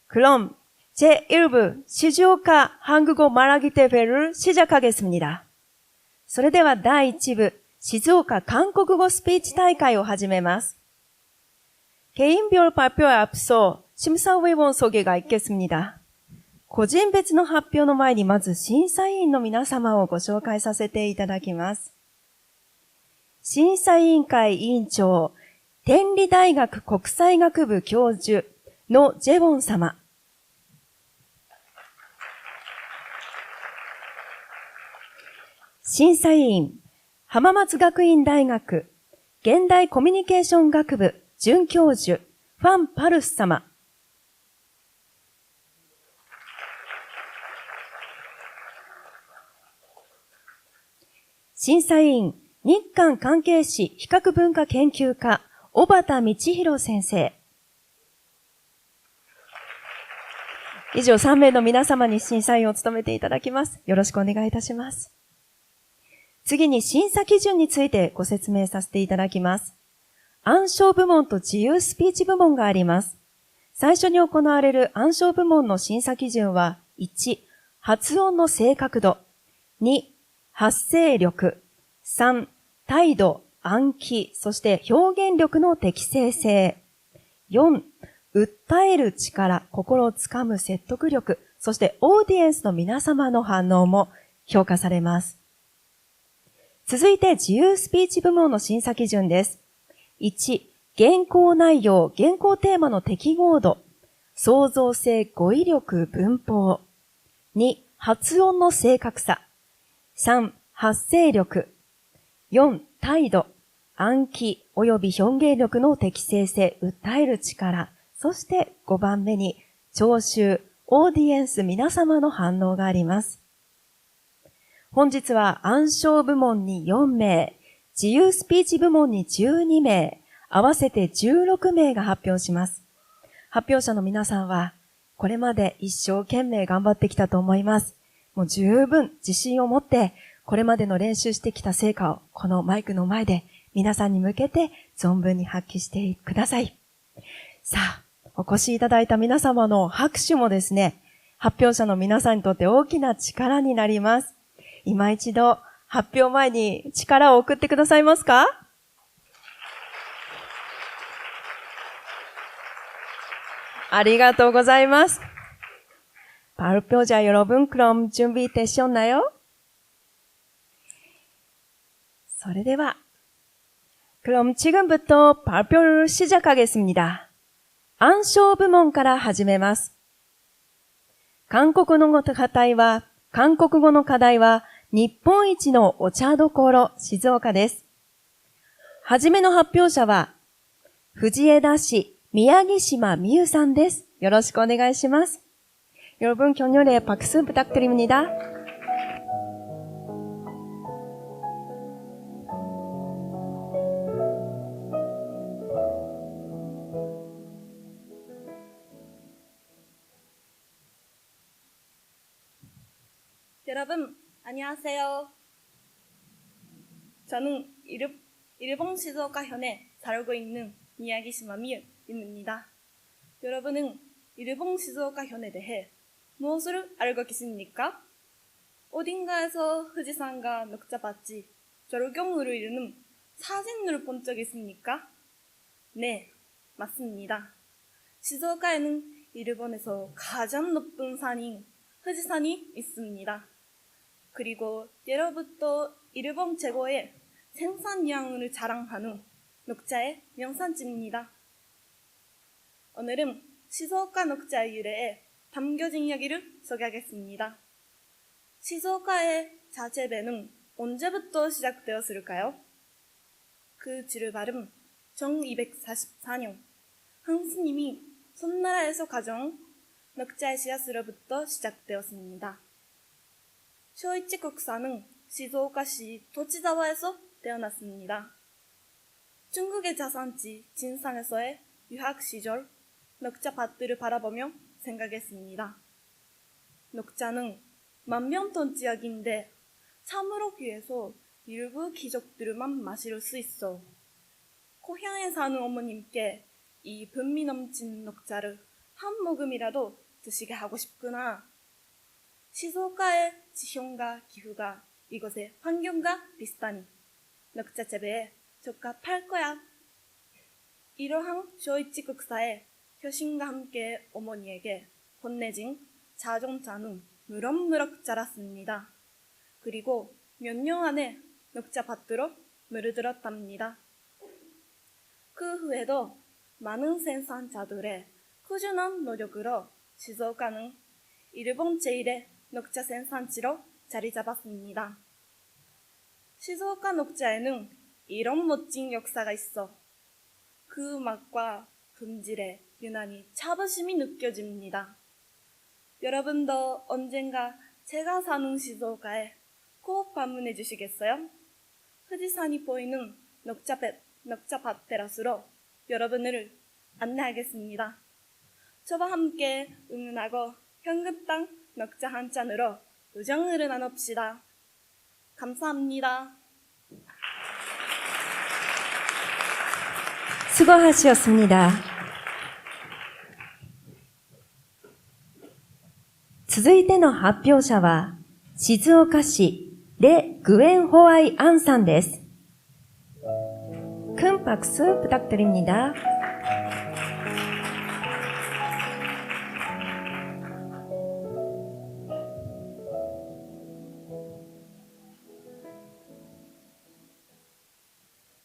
그럼 제1부 시즈오카 한국어 말하기 대회를 시작하겠습니다. それでは第1部静岡韓国語スピーチ大会を始めます. 개인별 발표에 앞서 심사위원 소개가 있겠습니다. 個人別の発表の前にまず審査委員の皆様をご紹介させていただきます。審査委員会委員長、天理大学国際学部教授のジェボン様。審査委員、浜松学院大学現代コミュニケーション学部准教授、ファン・パルス様。審査委員、日韓関係史比較文化研究家、小畑道弘先生。以上3名の皆様に審査員を務めていただきます。よろしくお願いいたします。次に審査基準についてご説明させていただきます。暗唱部門と自由スピーチ部門があります。最初に行われる暗唱部門の審査基準は、1、発音の正確度、2、発声力、3、態度、暗記、そして表現力の適正性、4、訴える力、心をつかむ説得力、そしてオーディエンスの皆様の反応も評価されます。続いて自由スピーチ部門の審査基準です。1、原稿内容、原稿テーマの適合度、創造性、語彙力、文法。2、発音の正確さ。3、発声力。4、態度、暗記及び表現力の適正性、訴える力。そして5番目に、聴衆、オーディエンス皆様の反応があります。本日は暗唱部門に4名、自由スピーチ部門に12名、合わせて16名が発表します。発表者の皆さんは、これまで一生懸命頑張ってきたと思います。もう十分自信を持って、これまでの練習してきた成果をこのマイクの前で皆さんに向けて存分に発揮してください。さあ、お越しいただいた皆様の拍手もですね、発表者の皆さんにとって大きな力になります。今一度発表前に力を送ってくださいますか？ありがとうございます。발표자 여러분, 그럼 준비되셨나요? それでは, 그럼 지금부터 발표를 시작하겠습니다. 안쇼部門から始めます.韓国語の課題は日本一のお茶どころ静岡です。はじめの発表者は藤枝市宮城島美優さんです。よろしくお願いします。여러분 격렬의 박수 부탁드립니다. 여러분, 안녕하세요. 저는 일본 시즈오카 현에 살고 있는 미야기시마 미유입니다. 여러분은 일본 시즈오카 현에 대해 무엇을 알고 계십니까? 어딘가에서富士山과 녹차밭이 절경으로 이루는 사진을 본 적 있습니까? 네, 맞습니다. 시즈오카에는 일본에서 가장 높은 산인富士山이 있습니다. 그리고 예로부터 일본 최고의 생산량을 자랑하는 녹차의 명산지입니다. 오늘은 시즈오카 녹차의 유래에 담겨진 이야기를 소개하겠습니다. 시즈오카의 자재배는 언제부터 시작되었을까요? 그 출발은 1244년 한 스님이 손나라에서 가져온 녹차의 씨앗으로부터 시작되었습니다. 쇼이치 국사는 시즈오카시 도치자와에서 태어났습니다. 중국의 자산지 진산에서의 유학 시절 녹차 밭들을 바라보며 생각했습니다. 녹차는 만병통 지역인데 참으로 귀해서 일부 귀족들만 마실 수 있어. 고향에 사는 어머님께 이 분미 넘친 녹차를 한 모금이라도 드시게 하고 싶구나. 시즈오카의 지형과 기후가 이곳의 환경과 비슷하니 녹차재배에 적합할 거야. 이러한 쇼이치 국사의 효심과 함께 어머니에게 혼내진 자동차는 무럭무럭 자랐습니다. 그리고 몇 년 안에 녹차밭으로 물들었답니다. 그 후에도 많은 생산자들의 꾸준한 노력으로 시즈오카는 일본 제1의 녹차 생산지로 자리 잡았습니다. 시즈오카 녹차에는 이런 멋진 역사가 있어 그 맛과 품질에 유난히 자부심이 느껴집니다. 여러분도 언젠가 제가 사는 시즈오카에 꼭 방문해 주시겠어요?富士山이 보이는 녹차밭 테라스로 여러분을 안내하겠습니다. 저와 함께 응원하고 향긋한 녹차 한 잔으로 우정을 나눕시다. 감사합니다. 수고하셨습니다. 続いての発表者は、静岡市レ・グエンホワイアンさんです。큰 박수 부탁드립니다.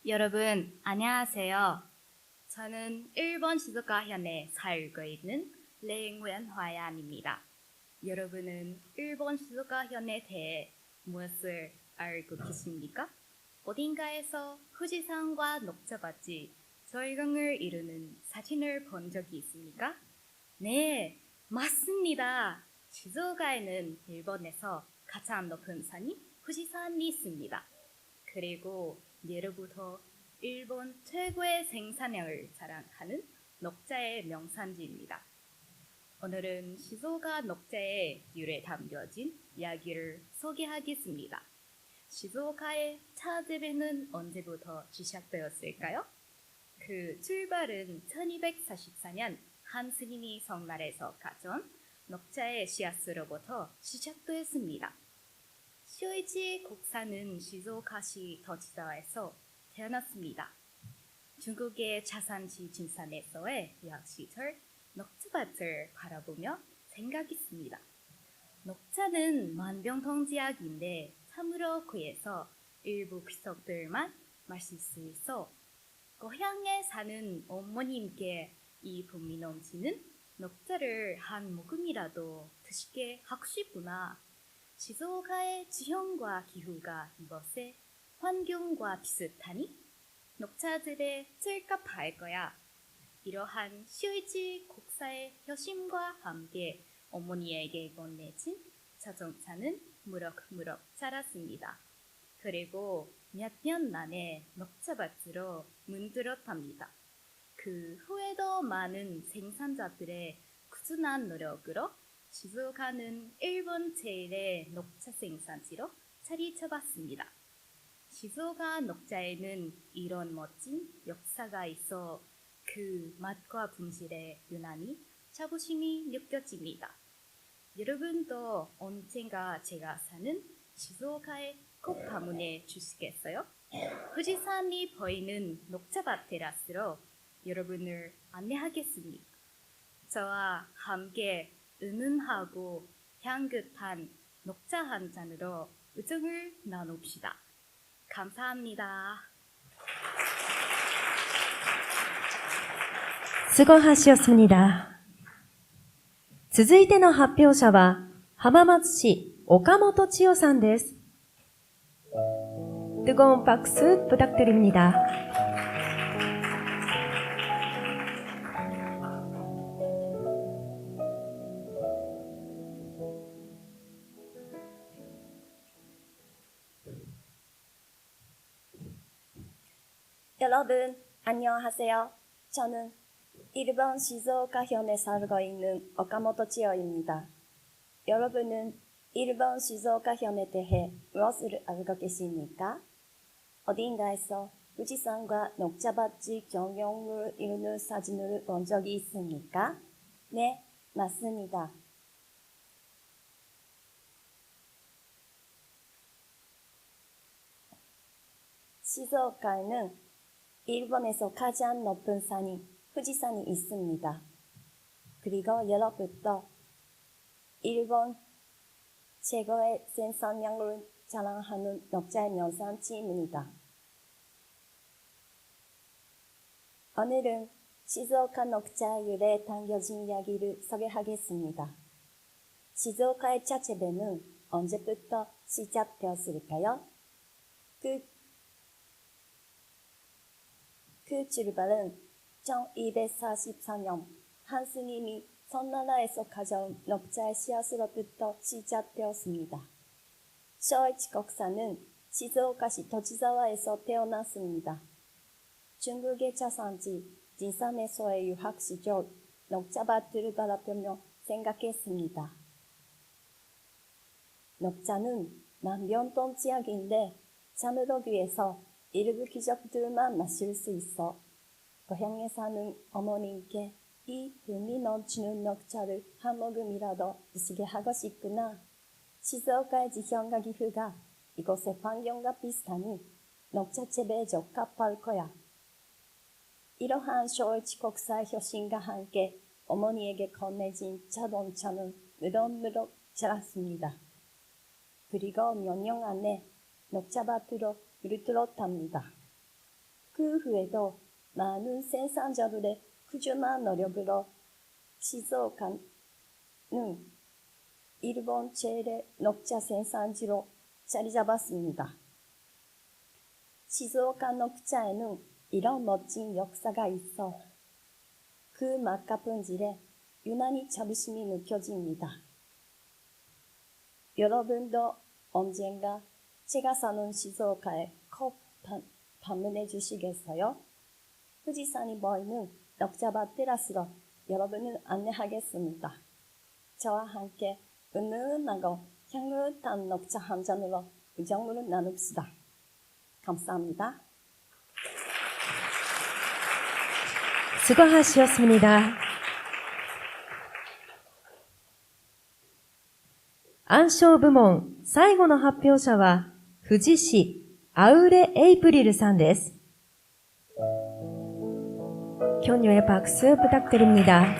여러분, 안녕하세요. 저는 일본 시즈오카현에 살고 있는 레잉웬 화얀입니다. 여러분은 일본 시즈오카현에 대해 무엇을 알고 계십니까? 어딘가에서富士山과 녹차밭이 절경을 이루는 사진을 본 적이 있습니까? 네, 맞습니다. 시즈오카에는 일본에서 가장 높은 산이富士山이 있습니다. 그리고 예로부터 일본 최고의 생산량을 자랑하는 녹차의 명산지입니다. 오늘은 시즈오카 녹차의 유래에 담겨진 이야기를 소개하겠습니다. 시즈오카의 차 재배는 언제부터 시작되었을까요? 그 출발은 1244년 한 스님이 성날에서 가져온 녹차의 씨앗으로부터 시작되었습니다. 쇼이치 국사는 시즈오카시 도지사에서 태어났습니다. 중국의 자산지 진산에서의 유학 시절 녹차밭을 바라보며 생각했습니다. 녹차는 만병통치약인데 참으로 귀해서 일부 귀족들만 마실 수 있어 고향에 사는 어머님께 이 분미 넘치는 녹차를 한 모금이라도 드시게 하고 싶구나. 시즈오카의 지형과 기후가 이곳의 환경과 비슷하니 녹차들에 쓸값할 거야. 이러한 쇼이치 국사의 효심과 함께 어머니에게 건네진 자동차는 무럭무럭 자랐습니다. 그리고 몇 년 만에 녹차밭으로 문들었답니다. 그 후에도 많은 생산자들의 꾸준한 노력으로 시즈오카는 일본 제1의 녹차 생산지로 자리 잡았습니다. 시즈오카 녹차에는 이런 멋진 역사가 있어 그 맛과 품질에 유난히 자부심이 느껴집니다. 여러분도 언젠가 제가 사는 시즈오카에 꼭 방문해 주시겠어요?富士山이 보이는 녹차밭 테라스로 여러분을 안내하겠습니다. 저와 함께 은은하고 향긋한 녹차 한 잔으로 우정을 나눕시다. 감사합니다. 수고하셨습니다. 続いての発表者は、浜松市岡本千代さんです。뜨거운 박수 부탁드립니다. 여러분, 안녕하세요. 저는 일본 시즈오카현에 살고 있는 오카모토 치요입니다. 여러분은 일본 시즈오카현에 대해 무엇을 알고 계십니까? 어딘가에서富士山과 녹차밭이 경영을 이루는 사진을 본 적이 있습니까? 네, 맞습니다. 시즈오카에는 일본에서 가장 높은 산인富士山이 있습니다. 그리고 예로부터 일본 최고의 생산량을 자랑하는 녹차의 명산지입니다. 오늘은 시즈오카 녹차 유래에 담겨진 이야기를 소개하겠습니다. 시즈오카의 차체배는 언제부터 시작되었을까요? 그 출발은 1244년 한 스님이 선나라에서 가져온 녹차의 씨앗으로부터 시작되었습니다. 쇼이치 국사는 시즈오카시 도지사와에서 태어났습니다. 중국의 차산지 진산에서의 유학 시절 녹차밭을 바라보며 생각했습니다. 녹차는 만병통 치약인데 참으로 귀해서 일부 귀족들만 마실 수 있어 고향에 사는 어머님께 이 흥이 넘치는 녹차를 한 모금이라도 드시게 하고 싶구나. 시즈오카의 지형과 기후가 이곳의 환경과 비슷하니 녹차 재배에 적합할 거야. 이러한 쇼이치 국사의 효심과 함께 어머니에게 건네진 자동차는 무럭무럭 자랐습니다. 그리고 몇 년 안에 녹차밭으로 물들었답니다. 그 후에도 많은 생산자들의 꾸준한 노력으로 시즈오카는 일본 최대 녹차 생산지로 자리 잡았습니다. 시즈오카 녹차에는 이런 멋진 역사가 있어 그 맛가품질에 유난히 자부심이 느껴집니다. 여러분도 언젠가 제가 사는 시즈오카에 꼭 방문해 주시겠어요?富士山이 보이는 녹차밭 테라스로 여러분을 안내하겠습니다. 저와 함께 은은하고 향긋한 녹차 한 잔으로 우정을 나눕시다. 감사합니다. 수고하셨습니다.暗唱部門最後の発表者は富士市アウレエイプリルさんです。격려의 박수 부탁드립니다.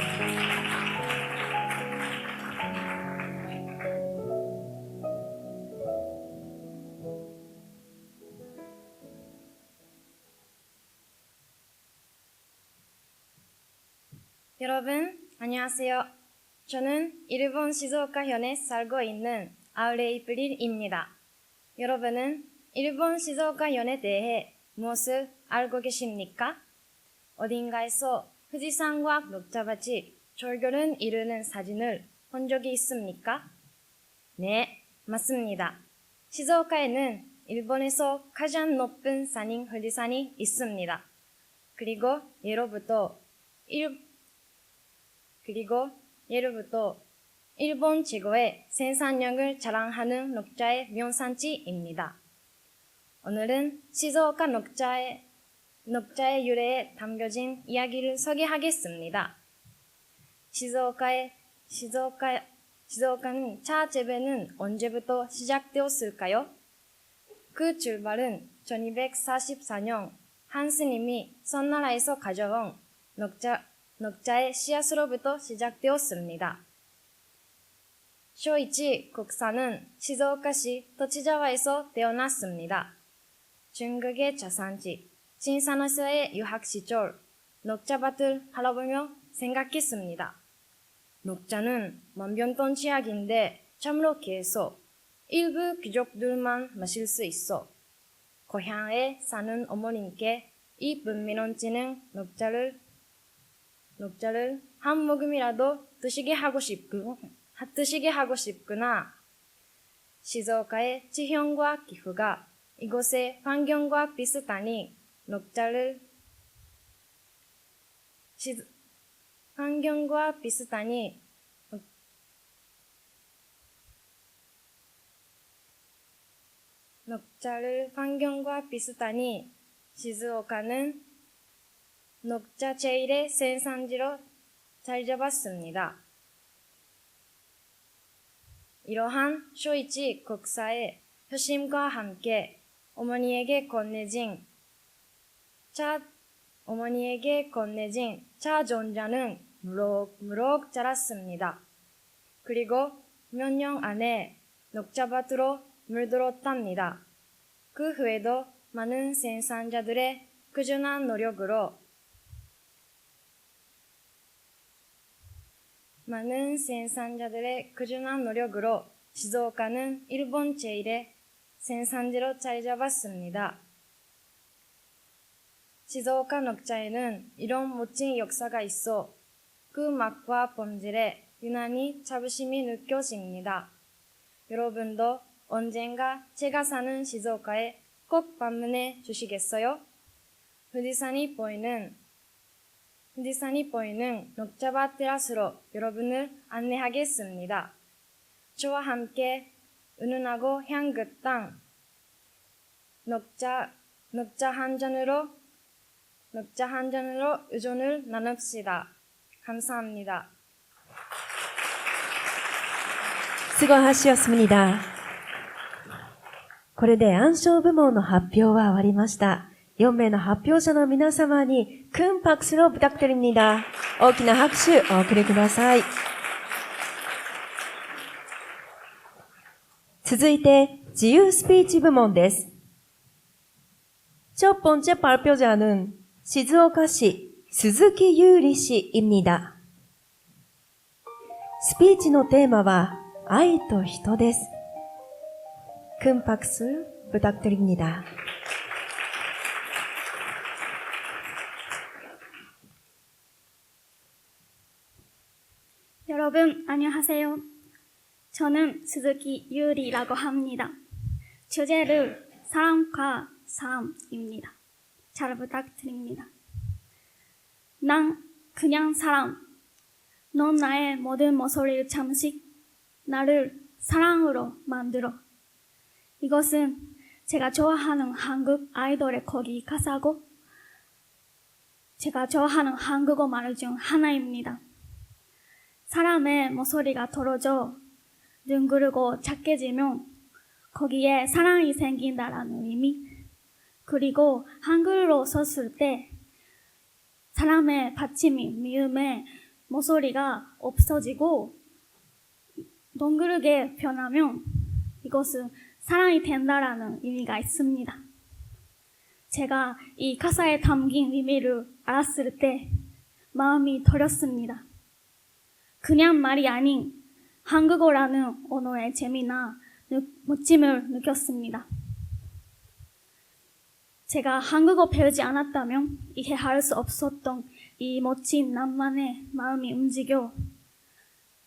여러분, 안녕하세요. 저는 일본 시즈오카현에 살고 있는 아우레이프릴입니다. 여러분은 일본 시즈오카현에 대해 무엇을 알고 계십니까? 어딘가에서富士山과 녹차밭이 절교를 이루는 사진을 본 적이 있습니까? 네, 맞습니다. 시즈오카에는 일본에서 가장 높은 산인富士山이 있습니다. 그리고 예로부터 일본 최고의 생산량을 자랑하는 녹차의 명산지입니다. 오늘은 시즈오카 녹차의 유래에 담겨진 이야기를 소개하겠습니다. 시즈오카는 차 재배는 언제부터 시작되었을까요? 그 출발은 1244년 한 스님이 선나라에서 가져온 녹차의 씨앗으로부터 시작되었습니다. 쇼이치 국사는 시즈오카시 도치자와에서 태어났습니다. 중국의 자산지 진산에서의 유학 시절 녹차밭을 바라보며 생각했습니다. 녹차는 만병통 치약인데 참으로 귀해서 일부 귀족들만 마실 수 있어 고향에 사는 어머님께 이 분미넘치는 녹차를 한 모금이라도 드시게 하고 싶구나. 시즈오카의 지형과 기후가 이곳의 환경과 비슷하니 녹차를 시즈오카는 녹차 제일의 생산지로 잘 잡았습니다. 이러한 쇼이치 국사의 효심과 함께 어머니에게 건네진 차 전자는 무럭무럭 자랐습니다. 그리고 몇 년 안에 녹차밭으로 물들었답니다. 그 후에도 많은 생산자들의 꾸준한 노력으로 시즈오카는 일본 제1의 생산지로 자리 잡았습니다. 시즈오카 녹차에는 이런 멋진 역사가 있어 그 맛과 본질에 유난히 자부심이 느껴집니다. 여러분도 언젠가 제가 사는 시즈오카에 꼭 방문해 주시겠어요?富士山이 보이는 녹차밭 테라스로 여러분을 안내하겠습니다. 저와 함께 은은하고 향긋한 녹차 한 잔으로 의존을 나눕시다. 감사합니다. 수고하셨습니다.これで暗唱部門の発表は終わりました。4名の発表者の皆様に큰 박수로 부탁드립니다. 大きな拍手お送りください。続いて自由スピーチ部門です。첫 번째 발표자는 시즈오카시鈴木優里씨입니다. 스피치のテーマは愛と人です。큰 박수 부탁드립니다. 여러분 안녕하세요. 저는 스즈키 유리라고 합니다. 주제를 사람과 사람입니다. 잘 부탁드립니다. 난 그냥 사람. 넌 나의 모든 목소리를 잠시 나를 사랑으로 만들어. 이것은 제가 좋아하는 한국 아이돌의 거기 가사고 제가 좋아하는 한국어 말 중 하나입니다. 사람의 목소리가 떨어져 둥그르고 작게지면 거기에 사랑이 생긴다라는 의미. 그리고 한글로 썼을 때 사람의 받침이 미음의 목소리가 없어지고 둥그르게 변하면 이것은 사랑이 된다라는 의미가 있습니다. 제가 이 가사에 담긴 의미를 알았을 때 마음이 떨렸습니다. 그냥 말이 아닌 한국어라는 언어의 재미나 멋짐을 느꼈습니다. 제가 한국어 배우지 않았다면 이해할 수 없었던 이 멋진 낭만의 마음이 움직여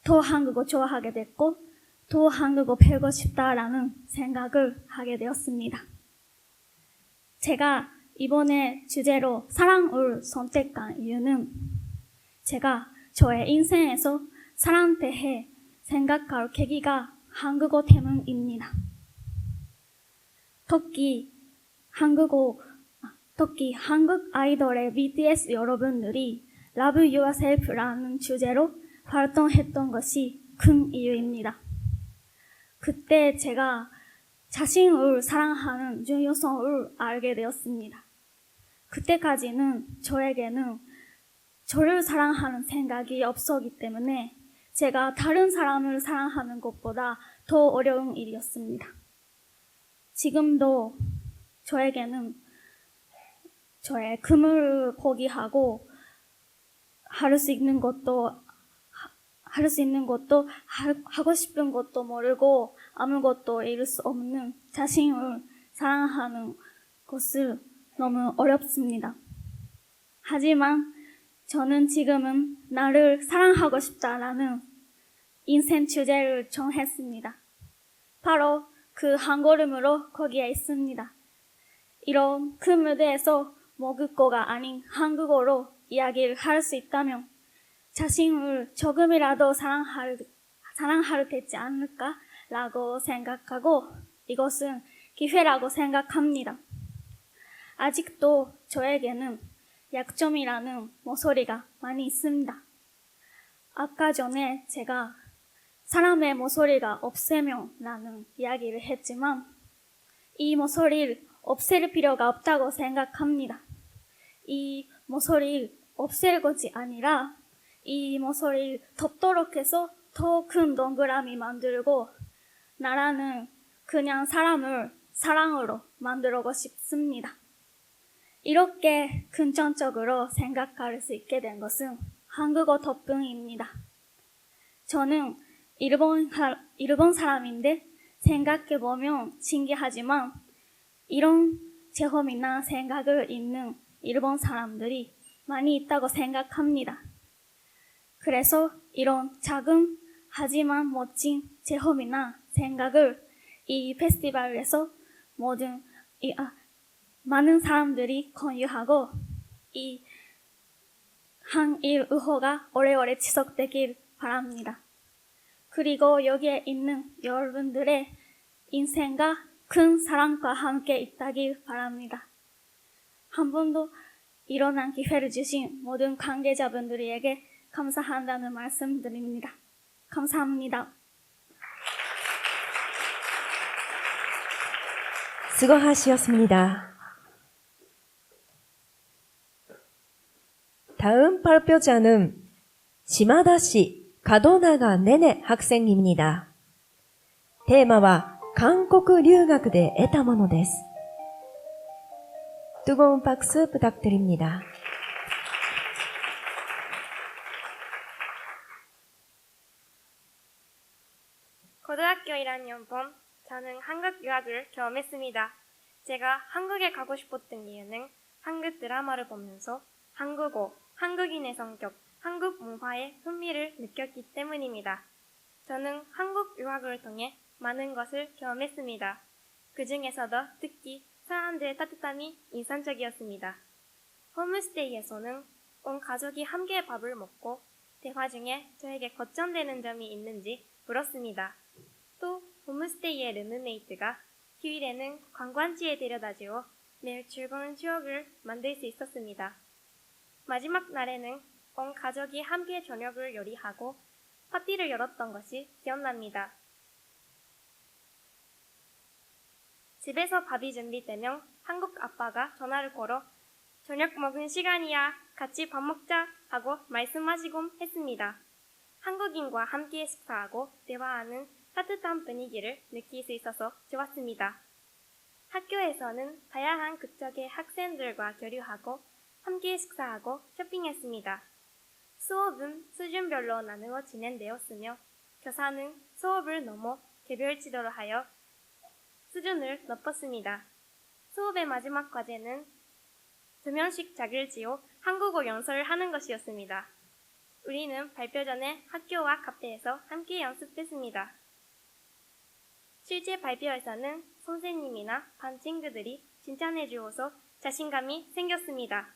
더 한국어 좋아하게 됐고 더 한국어 배우고 싶다라는 생각을 하게 되었습니다. 제가 이번에 주제로 사랑을 선택한 이유는 제가 저의 인생에서 사랑에 대해 생각할 계기가 한국어 때문입니다. 특히 한국 아이돌의 BTS 여러분들이 Love Yourself라는 주제로 활동했던 것이 큰 이유입니다. 그때 제가 자신을 사랑하는 중요성을 알게 되었습니다. 그때까지는 저에게는 저를 사랑하는 생각이 없었기 때문에 제가 다른 사람을 사랑하는 것보다 더 어려운 일이었습니다. 지금도 저에게는 저의 꿈을 포기하고 할 수 있는 것도 하고 싶은 것도 모르고 아무것도 이룰 수 없는 자신을 사랑하는 것을 너무 어렵습니다. 하지만 저는 지금은 나를 사랑하고 싶다라는 인생 주제를 정했습니다. 바로 그 한 걸음으로 거기에 있습니다. 이런 큰 무대에서 모국어가 아닌 한국어로 이야기를 할 수 있다면 자신을 조금이라도 사랑하려 되지 않을까라고 생각하고 이것은 기회라고 생각합니다. 아직도 저에게는 약점이라는 목소리가 많이 있습니다. 아까 전에 제가 사람의 목소리가 없애면라는 이야기를 했지만 이 목소리를 없앨 필요가 없다고 생각합니다. 이 목소리를 없앨 것이 아니라 이 목소리를 덮도록 해서 더 큰 동그라미 만들고 나라는 그냥 사람을 사랑으로 만들고 싶습니다. 이렇게 긍정적으로 생각할 수 있게 된 것은 한국어 덕분입니다. 저는 일본 사람인데 생각해보면 신기하지만 이런 체험이나 생각을 있는 일본 사람들이 많이 있다고 생각합니다. 그래서 이런 작은 하지만 멋진 체험이나 생각을 이 페스티벌에서 많은 사람들이 공유하고 이 한일 우호가 오래오래 지속되길 바랍니다. 그리고 여기에 있는 여러분들의 인생과 큰 사랑과 함께 있다길 바랍니다. 한 번도 일어난 기회를 주신 모든 관계자분들에게 감사한다는 말씀드립니다. 감사합니다. 수고하셨습니다. 다음 발표자는島田市門永네네 학생입니다. 테마와 한국留学で得たものです. 뜨거운 박수 부탁드립니다. 고등학교 1학년 봄, 저는 한국 유학을 경험했습니다. 제가 한국에 가고 싶었던 이유는 한국 드라마를 보면서 한국어, 한국인의 성격, 한국 문화의 흥미를 느꼈기 때문입니다. 저는 한국 유학을 통해 많은 것을 경험했습니다. 그 중에서도 특히 사람들의 따뜻함이 인상적이었습니다. 홈스테이에서는 온 가족이 함께 밥을 먹고 대화 중에 저에게 걱정되는 점이 있는지 물었습니다. 또 홈스테이의 룸메이트가 휴일에는 관광지에 데려다주어 매일 즐거운 추억을 만들 수 있었습니다. 마지막 날에는 온 가족이 함께 저녁을 요리하고 파티를 열었던 것이 기억납니다. 집에서 밥이 준비되면 한국 아빠가 전화를 걸어 저녁 먹은 시간이야, 같이 밥 먹자 하고 말씀하시곤 했습니다. 한국인과 함께 식사하고 대화하는 따뜻한 분위기를 느낄 수 있어서 좋았습니다. 학교에서는 다양한 국적의 학생들과 교류하고 함께 식사하고 쇼핑했습니다. 수업은 수준별로 나누어 진행되었으며 교사는 수업을 넘어 개별 지도를 하여 수준을 높였습니다. 수업의 마지막 과제는 2명씩 짝을 지어 한국어 연설을 하는 것이었습니다. 우리는 발표 전에 학교와 카페에서 함께 연습했습니다. 실제 발표에서는 선생님이나 반 친구들이 칭찬해 주어서 자신감이 생겼습니다.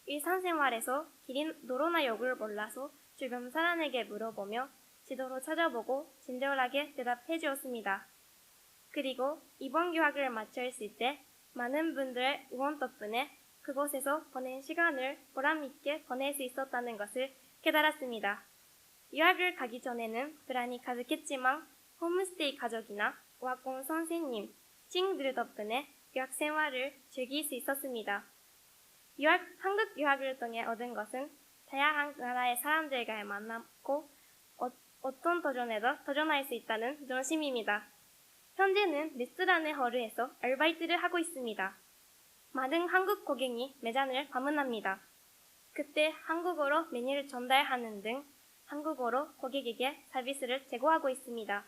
일상생활에서 길인 도로나 역을 몰라서 주변 사람에게 물어보며 지도로 찾아보고 친절하게 대답해 주었습니다. 그리고 이번 유학을 마쳤을 때 많은 분들의 응원 덕분에 그곳에서 보낸 시간을 보람있게 보낼 수 있었다는 것을 깨달았습니다. 유학을 가기 전에는 불안이 가득했지만 홈스테이 가족이나 어학원 선생님, 친구들 덕분에 유학 생활을 즐길 수 있었습니다. 한국 유학을 통해 얻은 것은 다양한 나라의 사람들과의 만남고 어떤 도전에도 도전할 수 있다는 자존심입니다. 현재는 레스토랑의 허르에서 아르바이트를 하고 있습니다. 많은 한국 고객이 매장을 방문합니다. 그때 한국어로 메뉴를 전달하는 등 한국어로 고객에게 서비스를 제공하고 있습니다.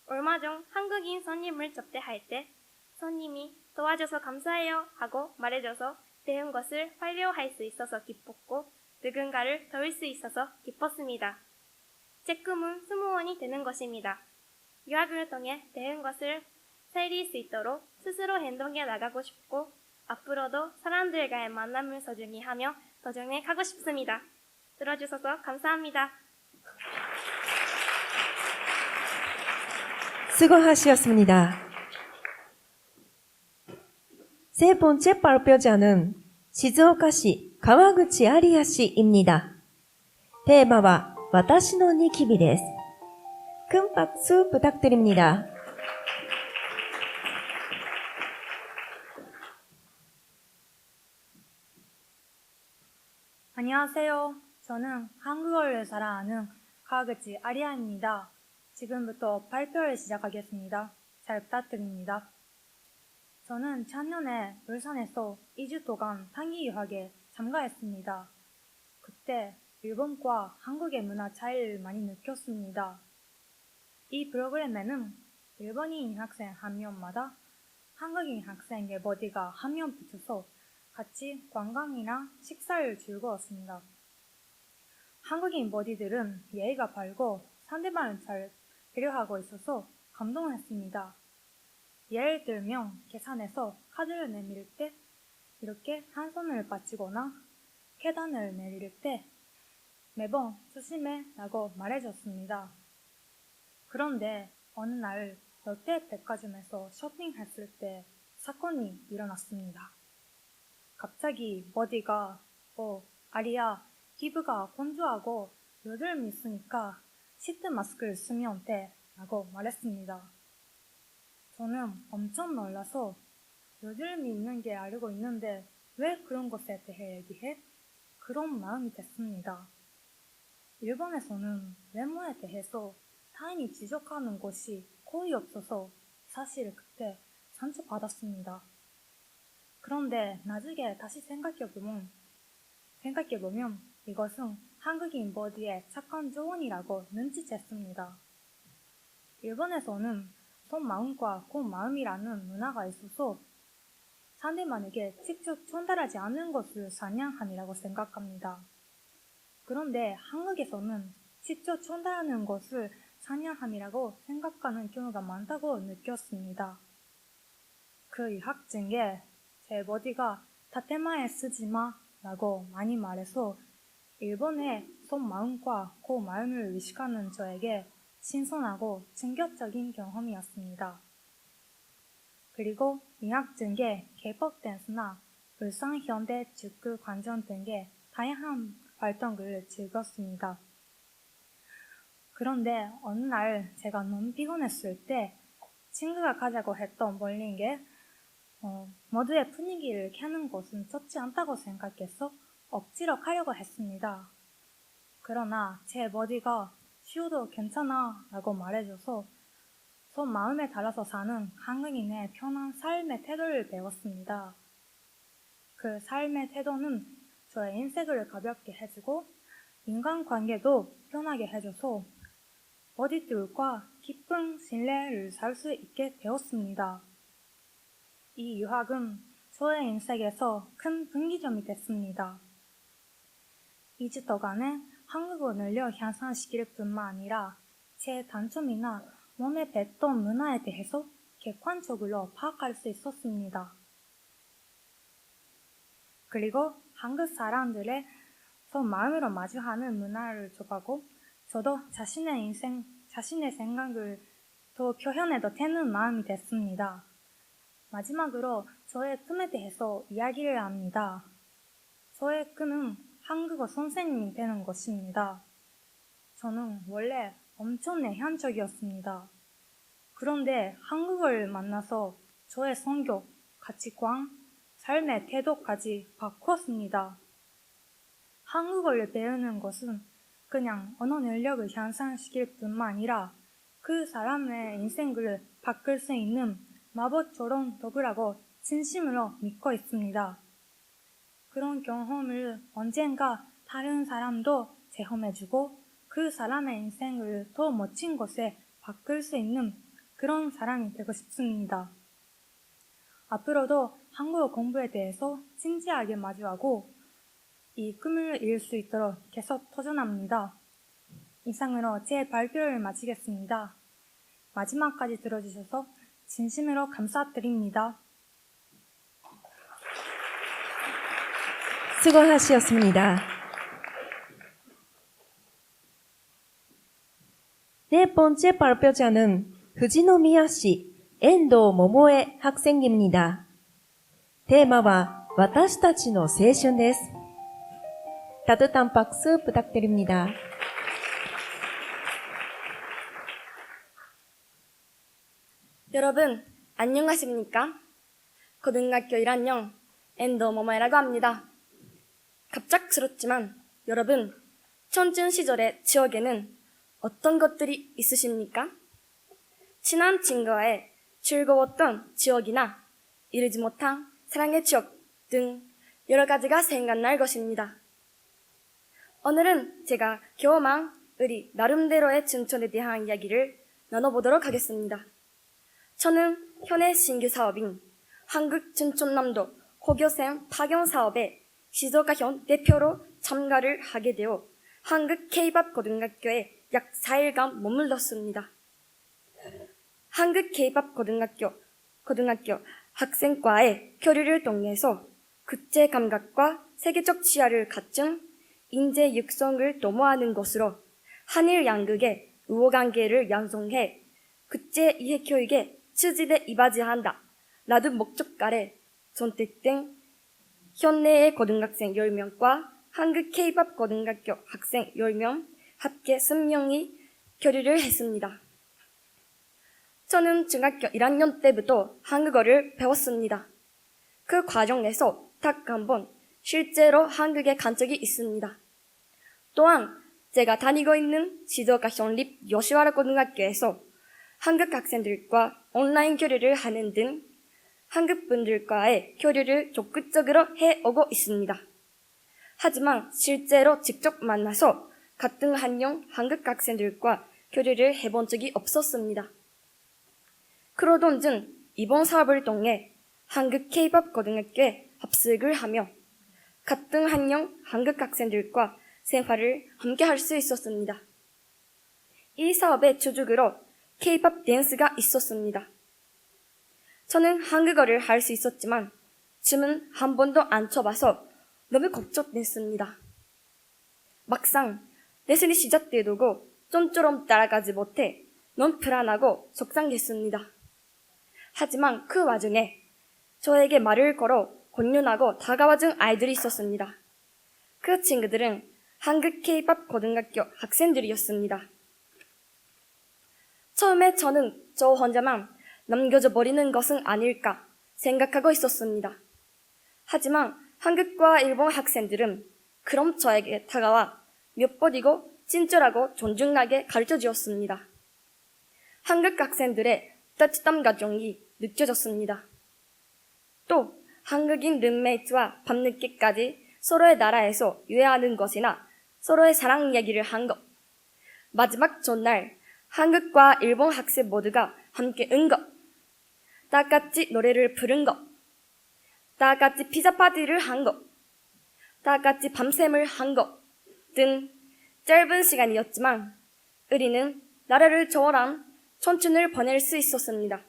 얼마 전 한국인 손님을 접대할 때 손님이 도와줘서 감사해요 하고 말해줘서 배운 것을 활용할 수 있어서 기뻤고 누군가를 도울 수 있어서 기뻤습니다. 제 꿈은 승무원이 되는 것입니다. 유학을 통해 배운 것을 살릴 수 있도록 스스로 행동해 나가고 싶고 앞으로도 사람들과의 만남을 소중히 하며 도전해 가고 싶습니다. 들어주셔서 감사합니다. 수고하셨습니다. 세 번째 발표자는 시즈오카시川口アリア氏입니다. 테마와 私のニキビです。큰 박수 부탁드립니다. 안녕하세요. 저는 한국어를 잘하는 가그치 아리아입니다. 지금부터 발표를 시작하겠습니다. 잘 부탁드립니다. 저는 작년에 울산에서 2주 동안 단기 유학에 참가했습니다. 그때 일본과 한국의 문화 차이를 많이 느꼈습니다. 이 프로그램에는 일본인 학생 한 명마다 한국인 학생의 버디가 한 명 붙어서 같이 관광이나 식사를 즐거웠습니다. 한국인 버디들은 예의가 바르고 상대방을 잘 배려하고 있어서 감동했습니다. 예를 들면 계산에서 카드를 내밀 때 이렇게 한 손을 받치거나 계단을 내릴 때 매번 조심해 라고 말해줬습니다. 그런데 어느 날 롯데 백화점에서 쇼핑했을 때 사건이 일어났습니다. 갑자기 버디가 아리야, 피부가 건조하고 여드름이 있으니까 시트 마스크를 쓰면 돼 라고 말했습니다. 저는 엄청 놀라서 여드름이 있는 게 알고 있는데 왜 그런 것에 대해 얘기해? 그런 마음이 됐습니다. 일본에서는 외모에 대해서 타인이 지적하는 것이 거의 없어서 사실 그때 상처받았습니다. 그런데 나중에 다시 생각해보면 이것은 한국인 버디의 착한 조언이라고 눈치챘습니다. 일본에서는 속마음과 고마음이라는 문화가 있어서 상대방에게 직접 전달하지 않는 것을 사냥함이라고 생각합니다. 그런데 한국에서는 직접 전달하는 것을 사냥함이라고 생각하는 경우가 많다고 느꼈습니다. 그 유학 중에 제 버디가 다테마에 쓰지 마 라고 많이 말해서 일본의 속마음과 고마음을 의식하는 저에게 신선하고 충격적인 경험이었습니다. 그리고 유학 중에 K-POP 댄스나 울산 현대 축구 관전 등의 다양한 활동을 즐겼습니다. 그런데 어느 날 제가 너무 피곤했을 때 친구가 가자고 했던 볼링에 모두의 분위기를 켜는 것은 좋지 않다고 생각해서 억지로 가려고 했습니다. 그러나 제 버디가 쉬어도 괜찮아 라고 말해줘서 속 마음에 따라서 사는 한국인의 편한 삶의 태도를 배웠습니다. 그 삶의 태도는 저의 인생을 가볍게 해주고 인간관계도 편하게 해줘서 버디들과 깊은 신뢰를 살 수 있게 되었습니다. 이 유학은 저의 인생에서 큰 분기점이 됐습니다. 2주 동안에 한국어 능력 향상시킬 뿐만 아니라 제 단점이나 몸에 뱉던 문화에 대해서 객관적으로 파악할 수 있었습니다. 그리고 한국 사람들의 속마음으로 마주하는 문화를 접하고 저도 자신의 생각을 더 표현해도 되는 마음이 됐습니다. 마지막으로 저의 꿈에 대해서 이야기를 합니다. 저의 꿈은 한국어 선생님이 되는 것입니다. 저는 원래 엄청 내향적이었습니다. 그런데 한국어를 만나서 저의 성격, 가치관, 삶의 태도까지 바꾸었습니다. 한국어를 배우는 것은 그냥 언어 능력을 향상시킬 뿐만 아니라 그 사람의 인생을 바꿀 수 있는 마법처럼 도구라고 진심으로 믿고 있습니다. 그런 경험을 언젠가 다른 사람도 체험해주고 그 사람의 인생을 더 멋진 곳에 바꿀 수 있는 그런 사람이 되고 싶습니다. 앞으로도 한국어 공부에 대해서 진지하게 마주하고 이 꿈을 이룰 수 있도록 계속 도전합니다. 이상으로 제 발표를 마치겠습니다. 마지막까지 들어주셔서 진심으로 감사드립니다. 수고하셨습니다. 네 번째 발표자는富士宮市遠藤桃江 학생입니다. 테마와 私たちの青春です. 따뜻한 박수 부탁드립니다. 여러분, 안녕하십니까? 고등학교 1학년 엔더머머라고 합니다. 갑작스럽지만 여러분, 청춘 시절의 지역에는 어떤 것들이 있으십니까? 친한 친구와의 즐거웠던 지역이나 이루지 못한 사랑의 추억 등 여러 가지가 생각날 것입니다. 오늘은 제가 경험한 우리 나름대로의 춘천에 대한 이야기를 나눠보도록 하겠습니다. 저는 현재 신규 사업인 한국춘천남도 호교생 파견 사업에 시조가현 대표로 참가를 하게 되어 한국 K-팝 고등학교에 약 4일간 머물렀습니다. 한국 K-팝 고등학교 학생과의 교류를 통해서 국제 감각과 세계적 시야를 갖춘 인재 육성을 도모하는 것으로 한일 양국의 우호관계를 양성해 국제 이해 교육에 취지에 이바지한다 라는 목적 아래 선택된 현내의 고등학생 10명과 한국 K-팝 고등학교 학생 10명 합계 10명이 교류를 했습니다. 저는 중학교 1학년 때부터 한국어를 배웠습니다. 그 과정에서 딱 한 번 실제로 한국에 간 적이 있습니다. 또한 제가 다니고 있는 시조가 현립 요시와라 고등학교에서 한국 학생들과 온라인 교류를 하는 등 한국 분들과의 교류를 적극적으로 해오고 있습니다. 하지만 실제로 직접 만나서 같은 한영 한국 학생들과 교류를 해본 적이 없었습니다. 그러던 중 이번 사업을 통해 한국 K-팝 고등학교에 합숙을 하며 같은 한영 한국 학생들과 생활을 함께 할 수 있었습니다. 이 사업의 주축으로 K-팝 댄스가 있었습니다. 저는 한국어를 할 수 있었지만 춤은 한 번도 안 춰봐서 너무 걱정됐습니다. 막상 레슨이 시작되고 좀처럼 따라가지 못해 너무 불안하고 속상했습니다. 하지만 그 와중에 저에게 말을 걸어 권유하고 다가와준 아이들이 있었습니다. 그 친구들은 한국 K-팝 고등학교 학생들이었습니다. 처음에 저는 저 혼자만 남겨져 버리는 것은 아닐까 생각하고 있었습니다. 하지만 한국과 일본 학생들은 그럼 저에게 다가와 몇 번이고 친절하고 존중하게 가르쳐 주었습니다. 한국 학생들의 따뜻한 가정이 느껴졌습니다. 또 한국인 룸메이트와 밤늦게까지 서로의 나라에서 유해하는 것이나 서로의 사랑 이야기를 한 것, 마지막 전날 한국과 일본 학생 모두가 함께 은 것, 다 같이 노래를 부른 것, 다 같이 피자 파티를 한 것, 다 같이 밤샘을 한 것 등 짧은 시간이었지만 우리는 나라를 초월한 청춘을 보낼 수 있었습니다.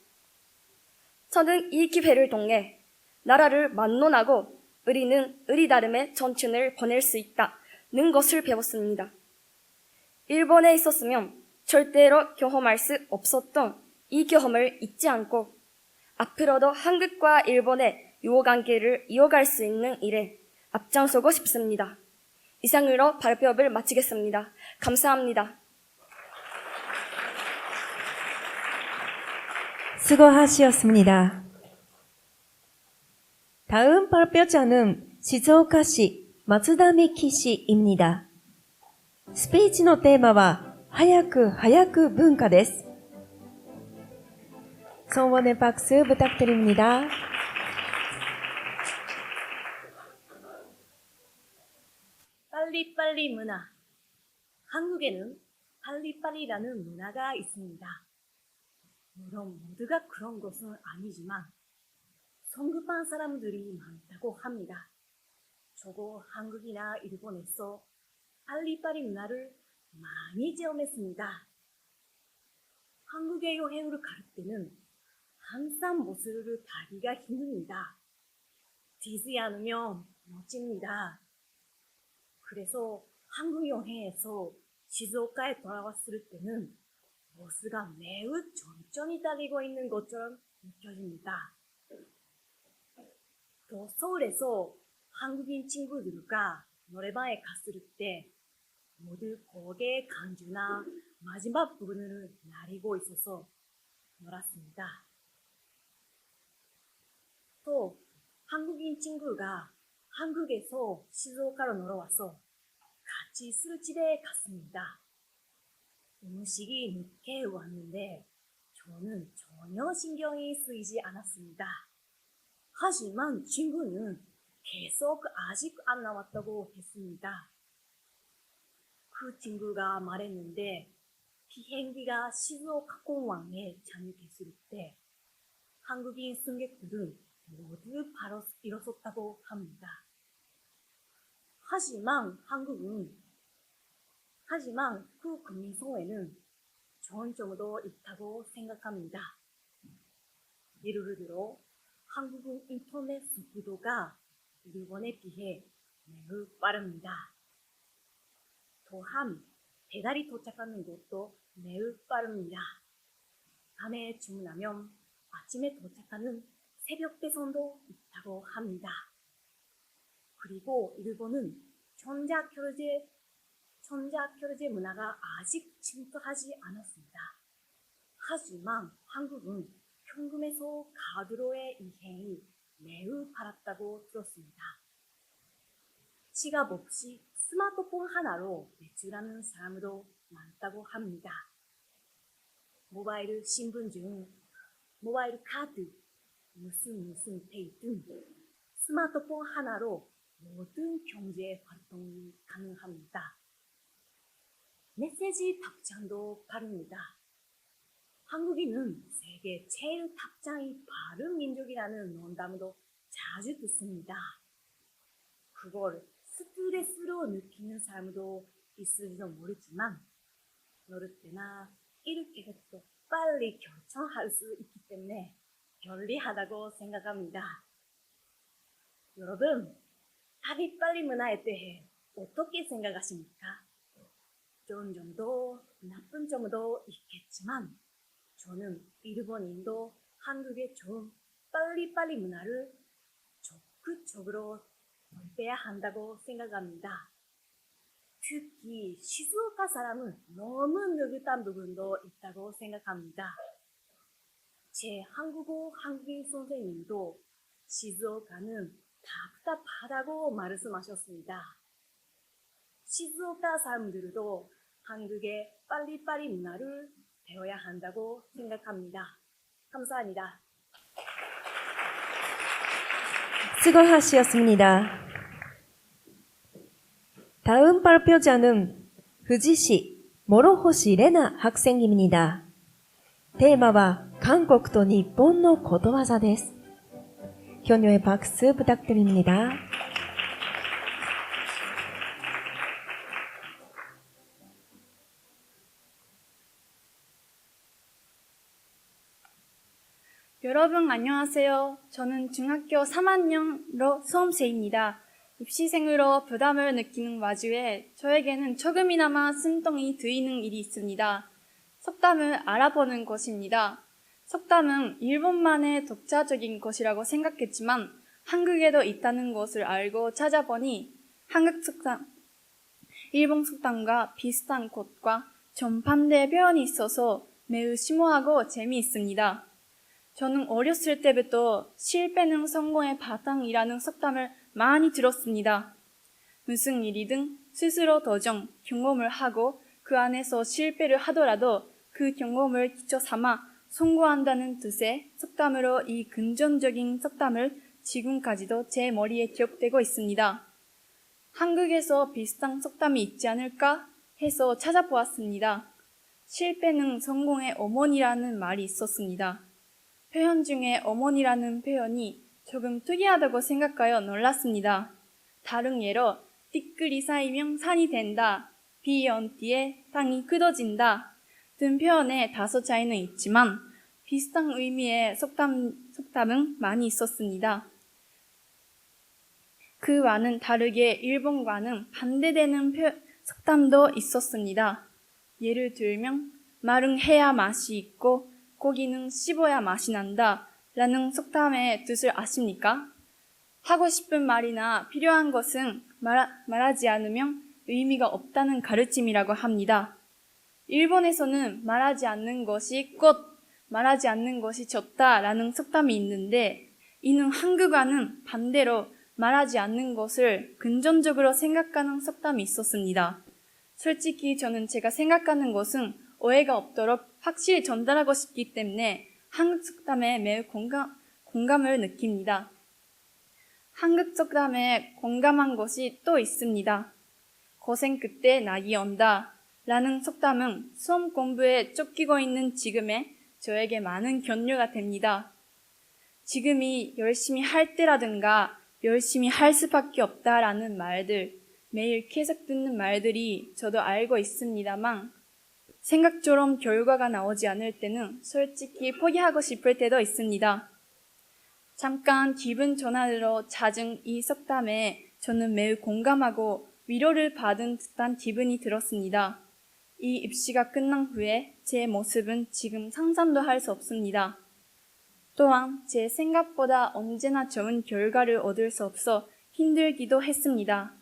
저는 이 기회를 통해 나라를 만론하고 우리는 우리 나름의 청춘을 보낼 수 있다는 것을 배웠습니다. 일본에 있었으면 절대로 경험할 수 없었던 이 경험을 잊지 않고 앞으로도 한국과 일본의 유호관계를 이어갈 수 있는 일에 앞장서고 싶습니다. 이상으로 발표를 마치겠습니다. 감사합니다. 수고하셨습니다. 다음 발표자는 시즈오카시 마츠다미키 씨입니다. 스피치のテーマは早く早く文化です。성원의 박수 부탁드립니다. 빨리빨리 문화. 한국에는 빨리빨리라는 문화가 있습니다. 물론 모두가 그런 것은 아니지만 성급한 사람들이 많다고 합니다. 저도 한국이나 일본에서 빨리빨리 문화를 많이 체험했습니다. 한국에 여행을 갈 때는 항상 모습을 가기가 힘듭니다. 뛰지 않으면 멋집니다. 그래서 한국 여행에서 시즈오카에 돌아왔을 때는 버스가 매우 천천히 달리고 있는 것처럼 느껴집니다. 또 서울에서 한국인 친구들과 노래방에 갔을 때 모두 곡의 간주나 마지막 부분을 나리고 있어서 놀았습니다. 또 한국인 친구가 한국에서 시즈오카로 놀러 와서 같이 술집에 갔습니다. 음식이 늦게 왔는데 저는 전혀 신경이 쓰이지 않았습니다. 하지만 친구는 계속 아직 안 나왔다고 했습니다. 그 친구가 말했는데 비행기가 시즈오카 공항에 착륙했을 때 한국인 승객들은 모두 바로 일어섰다고 합니다. 하지만 그 국민성에는 좋은 점도 있다고 생각합니다. 예를 들어 한국은 인터넷 속도가 일본에 비해 매우 빠릅니다. 또한 배달이 도착하는 것도 매우 빠릅니다. 밤에 주문하면 아침에 도착하는 새벽 배송도 있다고 합니다. 그리고 일본은 전자결제 문화가 아직 침투하지 않았습니다. 하지만 한국은 현금에서 카드로의 이행이 매우 빨랐다고 들었습니다. 지갑 없이 스마트폰 하나로 외출하는 사람도 많다고 합니다. 모바일 신분증, 모바일 카드, 무슨 페이 등 스마트폰 하나로 모든 경제 활동이 가능합니다. 메시지 답장도 빠릅니다. 한국인은 세계 제일 답장이 빠른 민족이라는 농담도 자주 듣습니다. 그걸 스트레스로 느끼는 사람도 있을지도 모르지만 놀을 때나 이렇게 해도 빨리 결정할 수 있기 때문에 편리하다고 생각합니다. 여러분, 빨리 문화에 대해 어떻게 생각하십니까? 좋은 점도 나쁜 점도 있겠지만 저는 일본인도 한국의 좋은 빨리 문화를 적극적으로 돌봐야 한다고 생각합니다. 특히 시즈오카 사람은 너무 느긋한 부분도 있다고 생각합니다. 제 한국어 한국인 선생님도 시즈오카는 답답하다고 말씀하셨습니다. 시즈오카 사람들도 한국의 빨리 문화를 배워야 한다고 생각합니다. 감사합니다. 수고하셨습니다. 다음 발표자는富士市諸星玲奈 학생입니다. 테마와 한국と日本のことわざです. 격려의 박수 부탁드립니다. 여러분 안녕하세요. 저는 중학교 3학년으로 수험생입니다. 입시생으로 부담을 느끼는 와중에 저에게는 조금이나마 신동이 트이는 일이 있습니다. 속담을 알아보는 것입니다. 속담은 일본만의 독자적인 것이라고 생각했지만 한국에도 있다는 것을 알고 찾아보니 한국 속담, 일본 속담과 비슷한 것과 정반대 표현이 있어서 매우 심오하고 재미있습니다. 저는 어렸을 때부터 실패는 성공의 바탕이라는 속담을 많이 들었습니다. 무슨 일이든 스스로 도전, 경험을 하고 그 안에서 실패를 하더라도 그 경험을 기초 삼아 성공한다는 뜻의 속담으로 이 긍정적인 속담을 지금까지도 제 머리에 기억되고 있습니다. 한국에서 비슷한 속담이 있지 않을까 해서 찾아보았습니다. 실패는 성공의 어머니라는 말이 있었습니다. 표현 중에 어머니라는 표현이 조금 특이하다고 생각하여 놀랐습니다. 다른 예로 띠끌이 쌓이면 산이 된다, 비 온 뒤에 땅이 굳어진다 등 표현에 다소 차이는 있지만 비슷한 의미의 속담은 많이 있었습니다. 그와는 다르게 일본과는 반대되는 속담도 있었습니다. 예를 들면 말은 해야 맛이 있고 고기는 씹어야 맛이 난다 라는 속담의 뜻을 아십니까? 하고 싶은 말이나 필요한 것은 말하지 않으면 의미가 없다는 가르침이라고 합니다. 일본에서는 말하지 않는 것이 꽃, 말하지 않는 것이 좋다 라는 속담이 있는데 이는 한국어는 반대로 말하지 않는 것을 긍정적으로 생각하는 속담이 있었습니다. 솔직히 저는 제가 생각하는 것은 오해가 없도록 확실히 전달하고 싶기 때문에 한국 속담에 매우 공감을 느낍니다. 한국 속담에 공감한 것이 또 있습니다. 고생 끝에 낙이 온다 라는 속담은 수험 공부에 쫓기고 있는 지금에 저에게 많은 격려가 됩니다. 지금이 열심히 할 때라든가 열심히 할 수밖에 없다라는 말들, 매일 계속 듣는 말들이 저도 알고 있습니다만 생각처럼 결과가 나오지 않을 때는 솔직히 포기하고 싶을 때도 있습니다. 잠깐 기분 전환으로 찾은 이 속담에 저는 매우 공감하고 위로를 받은 듯한 기분이 들었습니다. 이 입시가 끝난 후에 제 모습은 지금 상상도 할 수 없습니다. 또한 제 생각보다 언제나 좋은 결과를 얻을 수 없어 힘들기도 했습니다.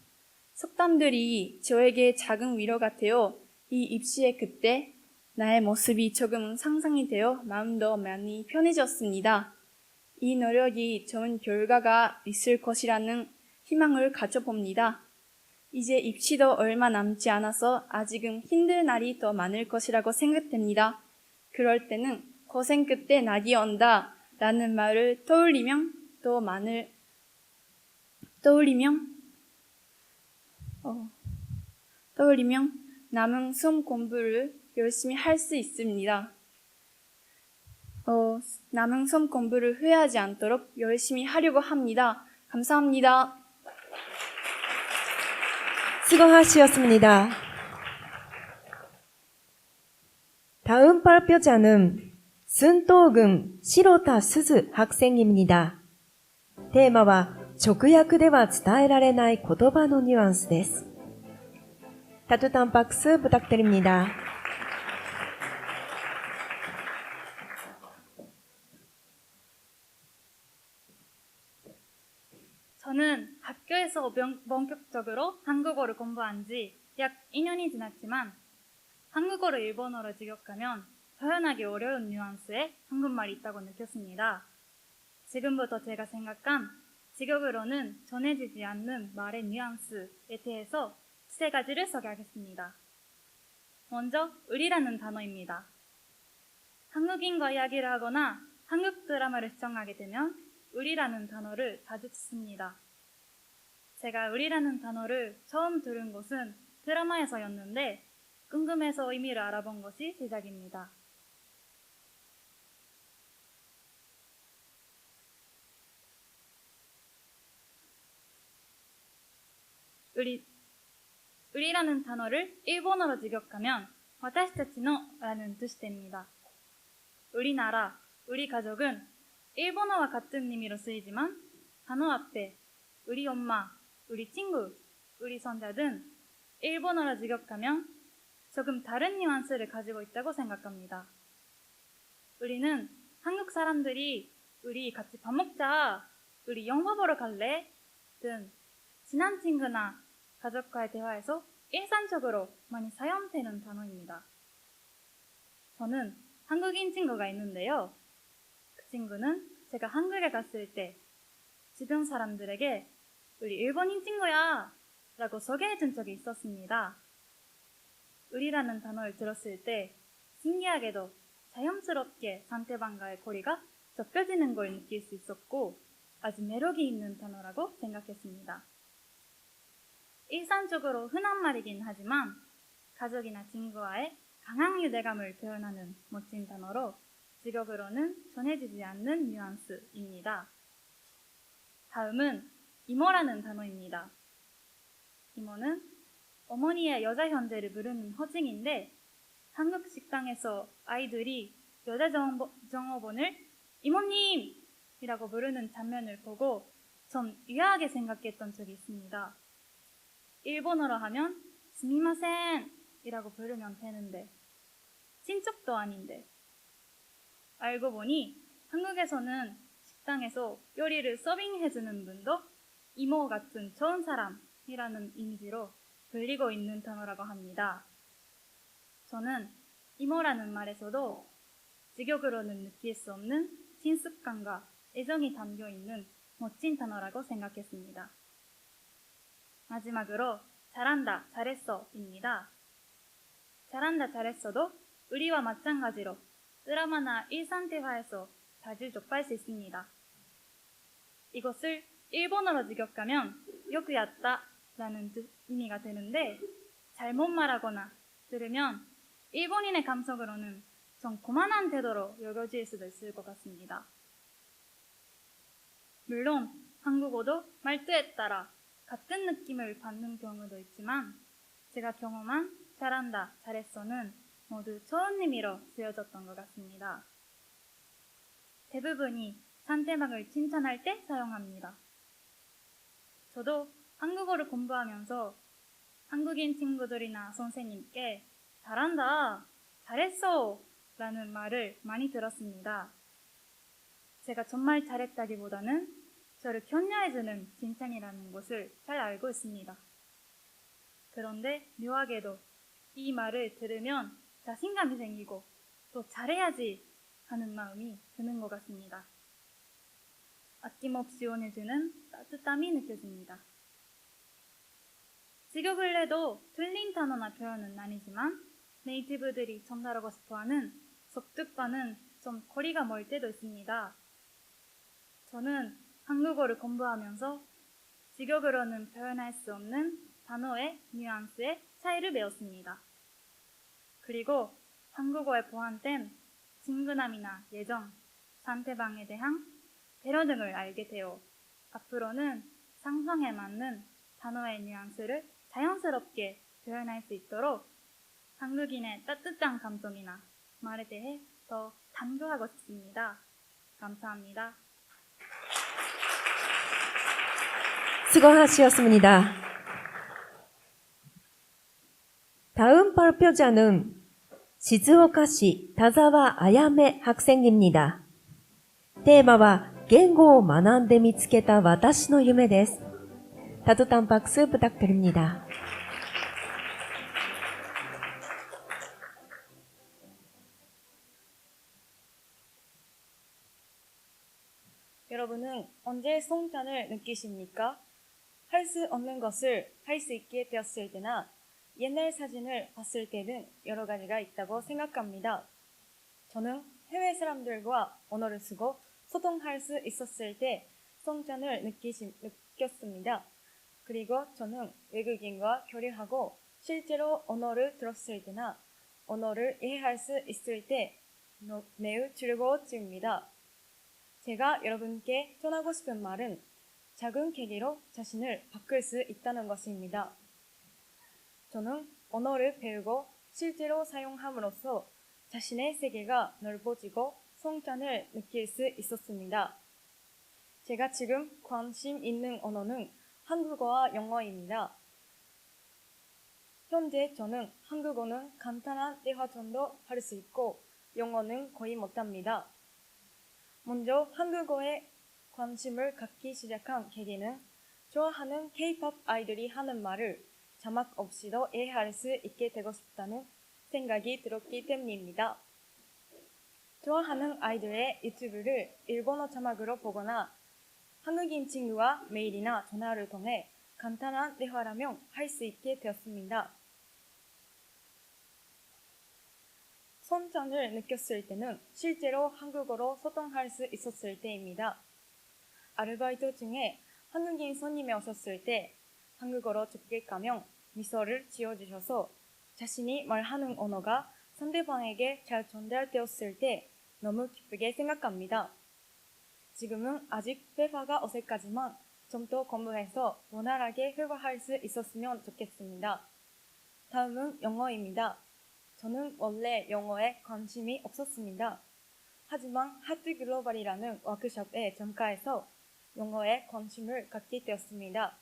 속담들이 저에게 작은 위로가 되어 이 입시의 그때 나의 모습이 조금은 상상이 되어 마음도 많이 편해졌습니다. 이 노력이 좋은 결과가 있을 것이라는 희망을 가져봅니다. 이제 입시도 얼마 남지 않아서 아직은 힘든 날이 더 많을 것이라고 생각됩니다. 그럴 때는 고생 끝에 낙이 온다 라는 말을 떠올리면 남은 수험 공부를 열심히 할 수 있습니다. 남은 수험 공부를 후회하지 않도록 열심히 하려고 합니다. 감사합니다. 수고하셨습니다. 다음 발표자는 순토군 시로타 스즈 학생입니다.テーマは直訳では伝えられない言葉のニュアンスです。따뜻한 박수 부탁드립니다. 저는 학교에서 본격적으로 한국어를 공부한 지 약 2년이 지났지만 한국어를 일본어로 직역하면 표현하기 어려운 뉘앙스의 한국말이 있다고 느꼈습니다. 지금부터 제가 생각한 직역으로는 전해지지 않는 말의 뉘앙스에 대해서 세 가지를 소개하겠습니다. 먼저 의리라는 단어입니다. 한국인과 이야기를 하거나 한국 드라마를 시청하게 되면 의리라는 단어를 자주 듣습니다. 제가 의리라는 단어를 처음 들은 것은 드라마에서였는데 궁금해서 의미를 알아본 것이 시작입니다. 의리라는 단어를 일본어로 직역하면 私たちの 라는 뜻이 됩니다. 우리나라, 우리 가족은 일본어와 같은 의미로 쓰이지만 단어 앞에 우리 엄마, 우리 친구, 우리 손자 등 일본어로 직역하면 조금 다른 뉘앙스를 가지고 있다고 생각합니다. 우리는 한국 사람들이 우리 같이 밥 먹자, 우리 영화 보러 갈래? 등 친한 친구나 가족과의 대화에서 일상적으로 많이 사용되는 단어입니다. 저는 한국인 친구가 있는데요. 그 친구는 제가 한국에 갔을 때 주변 사람들에게 우리 일본인 친구야 라고 소개해준 적이 있었습니다. 우리라는 단어를 들었을 때 신기하게도 자연스럽게 상대방과의 거리가 좁혀지는 걸 느낄 수 있었고 아주 매력이 있는 단어라고 생각했습니다. 일상적으로 흔한 말이긴 하지만 가족이나 친구와의 강한 유대감을 표현하는 멋진 단어로 직역으로는 전해지지 않는 뉘앙스입니다. 다음은 이모라는 단어입니다. 이모는 어머니의 여자 형제를 부르는 호칭인데 한국 식당에서 아이들이 여자 종업원을 이모님! 이라고 부르는 장면을 보고 전 유아하게 생각했던 적이 있습니다. 일본어로 하면 스미마센! 이라고 부르면 되는데 친척도 아닌데 알고 보니 한국에서는 식당에서 요리를 서빙해주는 분도 이모 같은 좋은 사람이라는 이미지로 불리고 있는 단어라고 합니다. 저는 이모라는 말에서도 직역으로는 느낄 수 없는 친숙감과 애정이 담겨 있는 멋진 단어라고 생각했습니다. 마지막으로 잘한다, 잘했어입니다. 잘한다, 잘했어도 우리와 마찬가지로 드라마나 일상 대화에서 자주 접할 수 있습니다. 이것을 일본어로 직역하면 요구였다 라는 의미가 되는데 잘못 말하거나 들으면 일본인의 감성으로는 좀 고만한 태도로 여겨질 수도 있을 것 같습니다. 물론 한국어도 말투에 따라 같은 느낌을 받는 경우도 있지만 제가 경험한 잘한다, 잘했어는 모두 좋은 의미로 쓰여졌던 것 같습니다. 대부분이 상대방을 칭찬할 때 사용합니다. 저도 한국어를 공부하면서 한국인 친구들이나 선생님께 잘한다, 잘했어 라는 말을 많이 들었습니다. 제가 정말 잘했다기보다는 저를 격려해주는 칭찬이라는 것을 잘 알고 있습니다. 그런데 묘하게도 이 말을 들으면 자신감이 생기고 또 잘해야지 하는 마음이 드는 것 같습니다. 아낌없이 원해주는 따뜻함이 느껴집니다. 직역을 해도 틀린 단어나 표현은 아니지만 네이티브들이 전달하고 싶어하는 속뜻과는 좀 거리가 멀 때도 있습니다. 저는 한국어를 공부하면서 직역으로는 표현할 수 없는 단어의 뉘앙스의 차이를 배웠습니다. 그리고 한국어에 포함된 친근함이나 예정, 상대방에 대한 배려 등을 알게 되어 앞으로는 상황에 맞는 단어의 뉘앙스를 자연스럽게 표현할 수 있도록 한국인의 따뜻한 감정이나 말에 대해 더 강조하고 싶습니다. 감사합니다. 수고하셨습니다. 다음 발표자는 시즈오카시田沢あやめ 학생입니다. テーマは言語を学んで見つけた私の夢です。따뜻한 박수 부탁드립니다. 여러분은 언제 성장을 느끼십니까? 할 수 없는 것을 할 수 있게 되었을 때나 옛날 사진을 봤을 때는 여러 가지가 있다고 생각합니다. 저는 해외 사람들과 언어를 쓰고 소통할 수 있었을 때 성장을 느꼈습니다. 그리고 저는 외국인과 교류하고 실제로 언어를 들었을 때나 언어를 이해할 수 있을 때 매우 즐거워집니다. 제가 여러분께 전하고 싶은 말은 작은 계기로 자신을 바꿀 수 있다는 것입니다. 저는 언어를 배우고 실제로 사용함으로써 자신의 세계가 넓어지고 성장을 느낄 수 있었습니다. 제가 지금 관심 있는 언어는 한국어와 영어입니다. 현재 저는 한국어는 간단한 대화 정도 할 수 있고 영어는 거의 못합니다. 먼저 한국어에 관심을 갖기 시작한 계기는 좋아하는 K-POP 아이돌이 하는 말을 자막 없이도 이해할 수 있게 되고 싶다는 생각이 들었기 때문입니다. 좋아하는 아이돌의 유튜브를 일본어 자막으로 보거나 한국인 친구와 메일이나 전화를 통해 간단한 대화라면 할 수 있게 되었습니다. 성장을 느꼈을 때는 실제로 한국어로 소통할 수 있었을 때입니다. 아르바이트 중에 한국인 손님이 오셨을 때 한국어로 접근하면 미소를 지어주셔서 자신이 말하는 언어가 상대방에게 잘 전달되었을 때 너무 기쁘게 생각합니다. 지금은 아직 회화가 어색하지만 좀 더 공부해서 원활하게 회화할 수 있었으면 좋겠습니다. 다음은 영어입니다. 저는 원래 영어에 관심이 없었습니다. 하지만 하트 글로벌이라는 워크숍에 참가해서 영어에 관심을 갖게 되었습니다.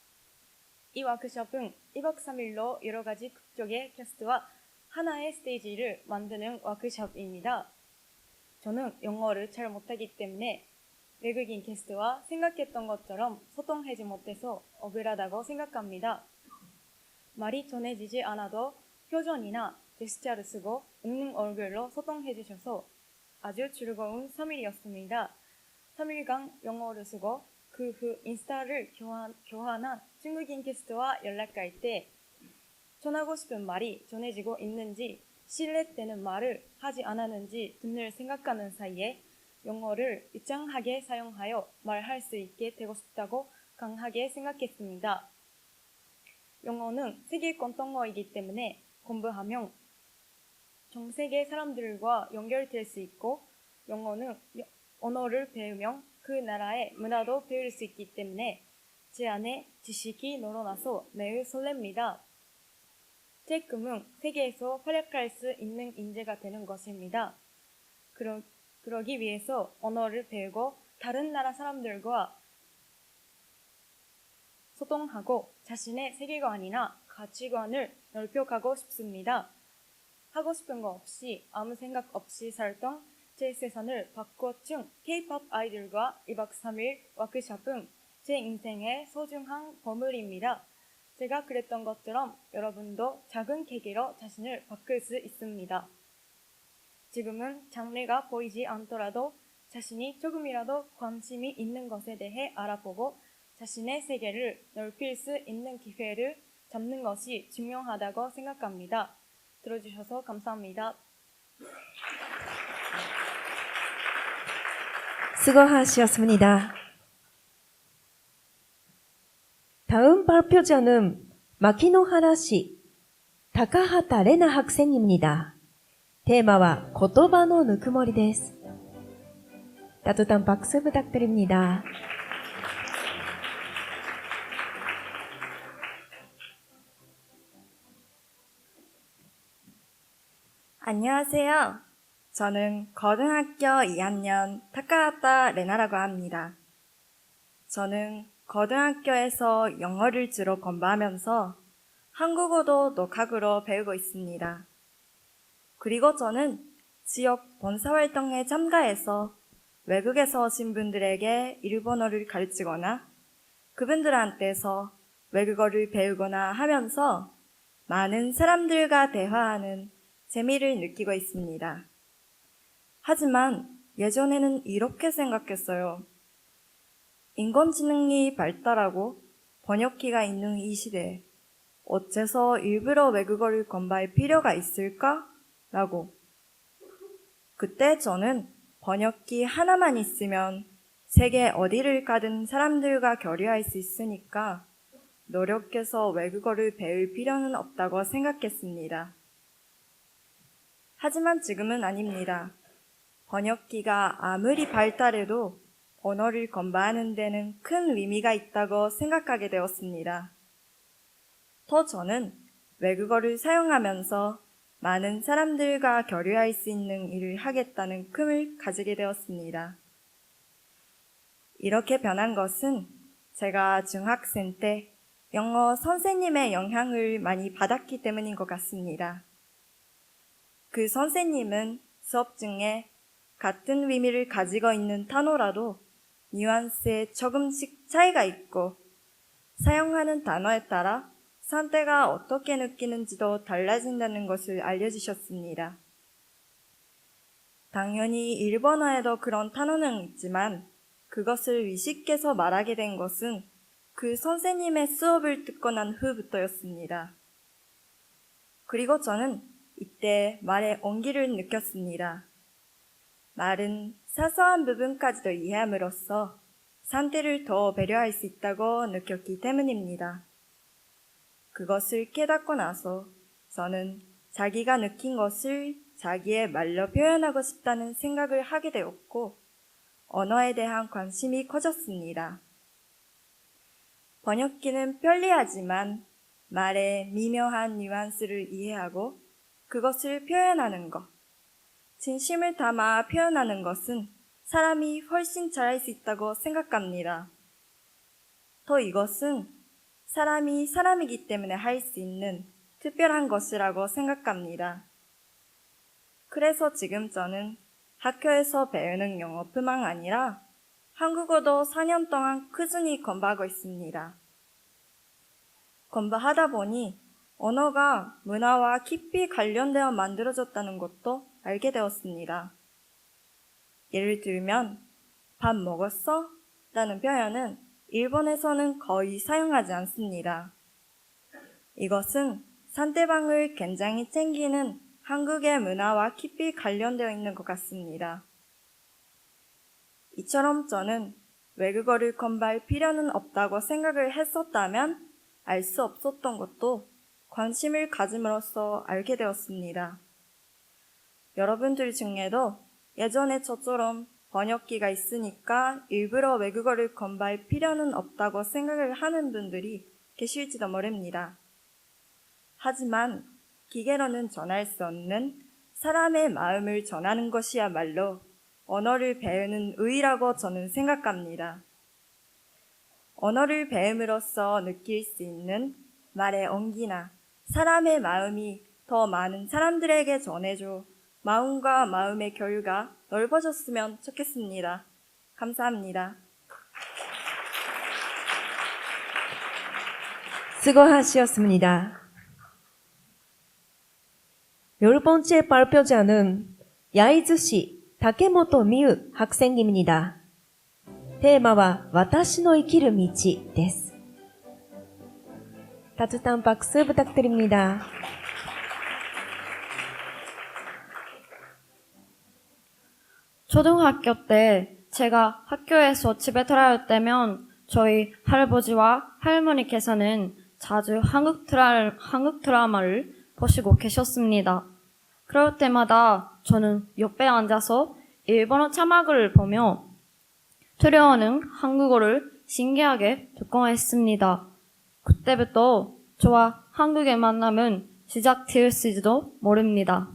이 워크숍은 2박 3일로 여러 가지 국적의 캐스트와 하나의 스테이지를 만드는 워크숍입니다. 저는 영어를 잘 못하기 때문에 외국인 캐스트와 생각했던 것처럼 소통하지 못해서 억울하다고 생각합니다. 말이 전해지지 않아도 표정이나 제스처를 쓰고 웃는 얼굴로 소통해 주셔서 아주 즐거운 3일이었습니다. 3일간 영어를 쓰고 그 후 인스타를 교환한 중국인 게스트와 연락할 때 전하고 싶은 말이 전해지고 있는지 신뢰되는 말을 하지 않았는지 등을 생각하는 사이에 영어를 유창하게 사용하여 말할 수 있게 되고 싶다고 강하게 생각했습니다. 영어는 세계 공통어이기 때문에 공부하면 전 세계 사람들과 연결될 수 있고 영어는 언어를 배우면 그 나라의 문화도 배울 수 있기 때문에 제 안에 지식이 늘어나서 매우 설렙니다. 제 꿈은 세계에서 활약할 수 있는 인재가 되는 것입니다. 그러기 위해서 언어를 배우고 다른 나라 사람들과 소통하고 자신의 세계관이나 가치관을 넓혀가고 싶습니다. 하고 싶은 거 없이 아무 생각 없이 살던 제 세상을 바꿔준 K-POP 아이들과 2박 3일 워크숍은 제 인생의 소중한 보물입니다. 제가 그랬던 것처럼 여러분도 작은 계기로 자신을 바꿀 수 있습니다. 지금은 장래가 보이지 않더라도 자신이 조금이라도 관심이 있는 것에 대해 알아보고 자신의 세계를 넓힐 수 있는 기회를 잡는 것이 중요하다고 생각합니다. 들어주셔서 감사합니다. 수고하셨습니다. 다음 발표자는 마키노하라시 타카하타 레나 학생입니다. 테마와 言葉のぬくもりです. 따뜻한 박수 부탁드립니다. 안녕하세요. 저는 고등학교 2학년 타카하타 레나라고 합니다. 저는 고등학교에서 영어를 주로 공부하면서 한국어도 녹학으로 배우고 있습니다. 그리고 저는 지역 봉사활동에 참가해서 외국에서 오신 분들에게 일본어를 가르치거나 그분들한테서 외국어를 배우거나 하면서 많은 사람들과 대화하는 재미를 느끼고 있습니다. 하지만 예전에는 이렇게 생각했어요. 인공지능이 발달하고 번역기가 있는 이 시대에 어째서 일부러 외국어를 공부할 필요가 있을까? 라고. 그때 저는 번역기 하나만 있으면 세계 어디를 가든 사람들과 교류할 수 있으니까 노력해서 외국어를 배울 필요는 없다고 생각했습니다. 하지만 지금은 아닙니다. 번역기가 아무리 발달해도 언어를 공부하는 데는 큰 의미가 있다고 생각하게 되었습니다. 또 저는 외국어를 사용하면서 많은 사람들과 교류할 수 있는 일을 하겠다는 꿈을 가지게 되었습니다. 이렇게 변한 것은 제가 중학생 때 영어 선생님의 영향을 많이 받았기 때문인 것 같습니다. 그 선생님은 수업 중에 같은 의미를 가지고 있는 단어라도 뉘앙스에 조금씩 차이가 있고 사용하는 단어에 따라 상태가 어떻게 느끼는지도 달라진다는 것을 알려주셨습니다. 당연히 일본어에도 그런 단어는 있지만 그것을 의식해서 말하게 된 것은 그 선생님의 수업을 듣고 난 후부터였습니다. 그리고 저는 이때 말의 온기를 느꼈습니다. 말은 사소한 부분까지도 이해함으로써 상대를 더 배려할 수 있다고 느꼈기 때문입니다. 그것을 깨닫고 나서 저는 자기가 느낀 것을 자기의 말로 표현하고 싶다는 생각을 하게 되었고 언어에 대한 관심이 커졌습니다. 번역기는 편리하지만 말의 미묘한 뉘앙스를 이해하고 그것을 표현하는 것, 진심을 담아 표현하는 것은 사람이 훨씬 잘할 수 있다고 생각합니다. 또 이것은 사람이 사람이기 때문에 할 수 있는 특별한 것이라고 생각합니다. 그래서 지금 저는 학교에서 배우는 영어뿐만 아니라 한국어도 4년 동안 꾸준히 공부하고 있습니다. 공부하다 보니 언어가 문화와 깊이 관련되어 만들어졌다는 것도 알게 되었습니다. 예를 들면 밥 먹었어? 라는 표현은 일본에서는 거의 사용하지 않습니다. 이것은 상대방을 굉장히 챙기는 한국의 문화와 깊이 관련되어 있는 것 같습니다. 이처럼 저는 외국어를 공부할 필요는 없다고 생각을 했었다면 알 수 없었던 것도 관심을 가짐으로써 알게 되었습니다. 여러분들 중에도 예전에 저처럼 번역기가 있으니까 일부러 외국어를 공부할 필요는 없다고 생각을 하는 분들이 계실지도 모릅니다. 하지만 기계로는 전할 수 없는 사람의 마음을 전하는 것이야말로 언어를 배우는 의의라고 저는 생각합니다. 언어를 배움으로써 느낄 수 있는 말의 온기나 사람의 마음이 더 많은 사람들에게 전해줘 마음과 마음의 교류가 넓어졌으면 좋겠습니다. 감사합니다. 수고하셨습니다. 10번째 발표자는 야이즈시 타케모토 미유 학생입니다.テーマは私の生きる道です. 따뜻한 박수 부탁드립니다. 초등학교 때 제가 학교에서 집에 돌아올 때면 저희 할아버지와 할머니께서는 자주 한국 드라마를 보시고 계셨습니다. 그럴 때마다 저는 옆에 앉아서 일본어 자막을 보며 들려오는 한국어를 신기하게 듣곤 했습니다. 그때부터 저와 한국의 만남은 시작되었을지도 모릅니다.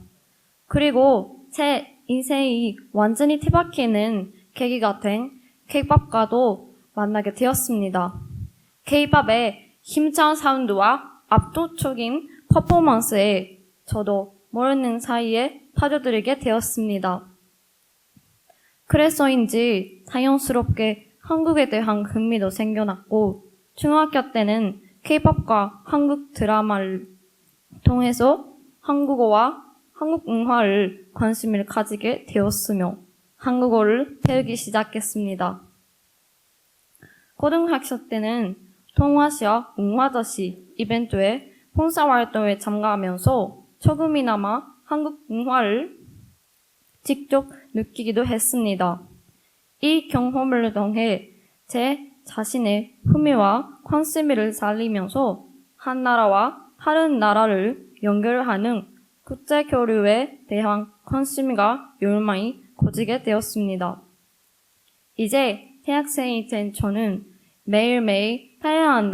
그리고 제 인생이 완전히 뒤바뀌는 계기가 된 K-팝과도 만나게 되었습니다. K-팝의 힘찬 사운드와 압도적인 퍼포먼스에 저도 모르는 사이에 빠져들게 되었습니다. 그래서인지 자연스럽게 한국에 대한 흥미도 생겨났고 중학교 때는 K-팝과 한국 드라마를 통해서 한국어와 한국 문화를 관심을 가지게 되었으며 한국어를 배우기 시작했습니다. 고등학교 때는 동아시아 문화도시 이벤트에 봉사활동에 참가하면서 조금이나마 한국 문화를 직접 느끼기도 했습니다. 이 경험을 통해 제 자신의 흥미와 관심을 살리면서 한 나라와 다른 나라를 연결하는 국제 교류에 대한 관심과 열망이 커지게 되었습니다. 이제 대학생이 된 저는 매일매일 다양한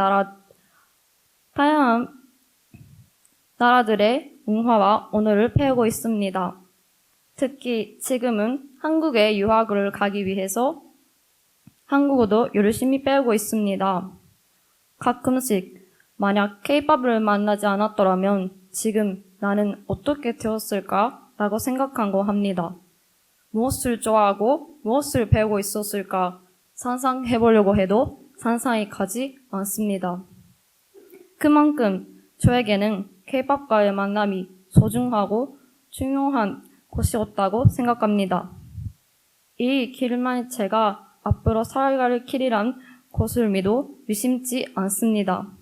나라들의 문화와 언어를 배우고 있습니다. 특히 지금은 한국에 유학을 가기 위해서 한국어도 열심히 배우고 있습니다. 가끔씩 만약 K-팝을 만나지 않았더라면 지금 나는 어떻게 되었을까? 라고 생각하고 합니다. 무엇을 좋아하고 무엇을 배우고 있었을까? 상상해보려고 해도 상상이 가지 않습니다. 그만큼 저에게는 K-팝과의 만남이 소중하고 중요한 것이었다고 생각합니다. 이 길만 제가 앞으로 살아갈 길이란 것을 믿어 의심치 않습니다.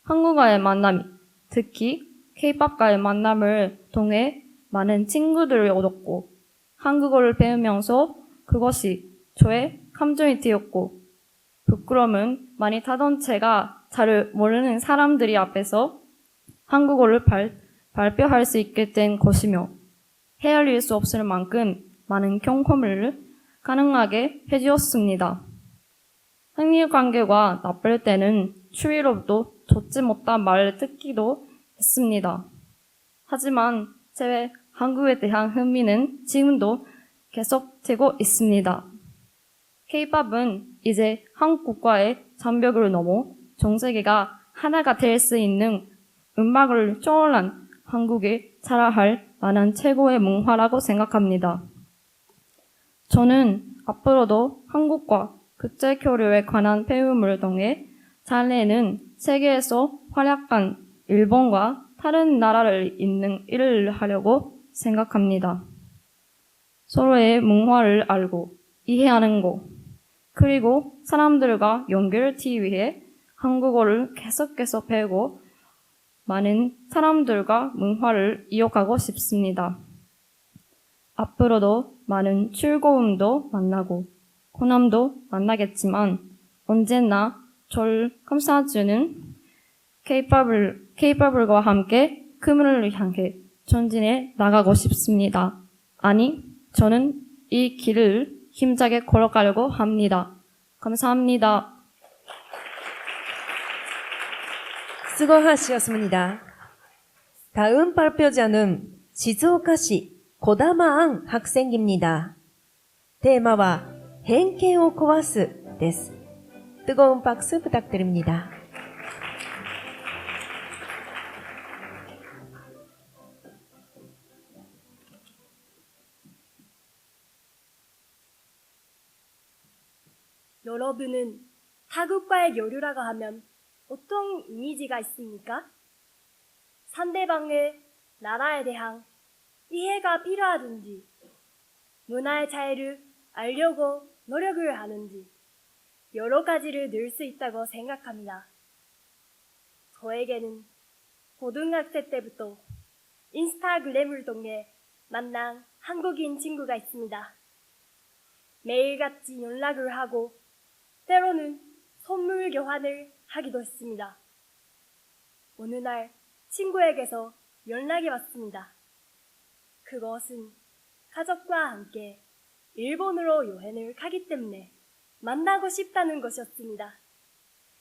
한국과의 만남이 특히 K-팝과의 만남을 통해 많은 친구들을 얻었고 한국어를 배우면서 그것이 저의 감정이 되었고 부끄러움은 많이 타던 제가 잘 모르는 사람들이 앞에서 한국어를 발표할 수 있게 된 것이며 헤아릴 수 없을 만큼 많은 경험을 가능하게 해주었습니다. 한일 관계가 나쁠 때는 추위로도 좋지 못한 말을 듣기도 했습니다. 하지만 제 한국에 대한 흥미는 지금도 계속되고 있습니다. K-팝은 이제 한국과의 장벽을 넘어 전 세계가 하나가 될 수 있는 음악을 초월한 한국에 자라할 만한 최고의 문화라고 생각합니다. 저는 앞으로도 한국과 국제 교류에 관한 배움을 통해 자네는 세계에서 활약한 일본과 다른 나라를 잇는 일을 하려고 생각합니다. 서로의 문화를 알고 이해하는 거, 그리고 사람들과 연결하기 위해 한국어를 계속해서 배우고 많은 사람들과 문화를 이어가고 싶습니다. 앞으로도 많은 즐거움도 만나고 고난도 만나겠지만 언제나 저를 감싸주는 K-POP과 함께 그물을 향해 전진해 나가고 싶습니다. 아니, 저는 이 길을 힘차게 걸어가려고 합니다. 감사합니다. 수고하셨습니다. 다음 발표자는 시즈오카시 고다마안 학생입니다. 테마와偏見を壊すです. 뜨거운 박수 부탁드립니다. 여러분은 타국과의 교류라고 하면 어떤 이미지가 있습니까? 상대방의 나라에 대한 이해가 필요하든지 문화의 차이를 알려고 노력을 하는지 여러 가지를 늘 수 있다고 생각합니다. 저에게는 고등학생 때부터 인스타그램을 통해 만난 한국인 친구가 있습니다. 매일같이 연락을 하고 때로는 선물 교환을 하기도 했습니다. 어느 날 친구에게서 연락이 왔습니다. 그것은 가족과 함께 일본으로 여행을 가기 때문에 만나고 싶다는 것이었습니다.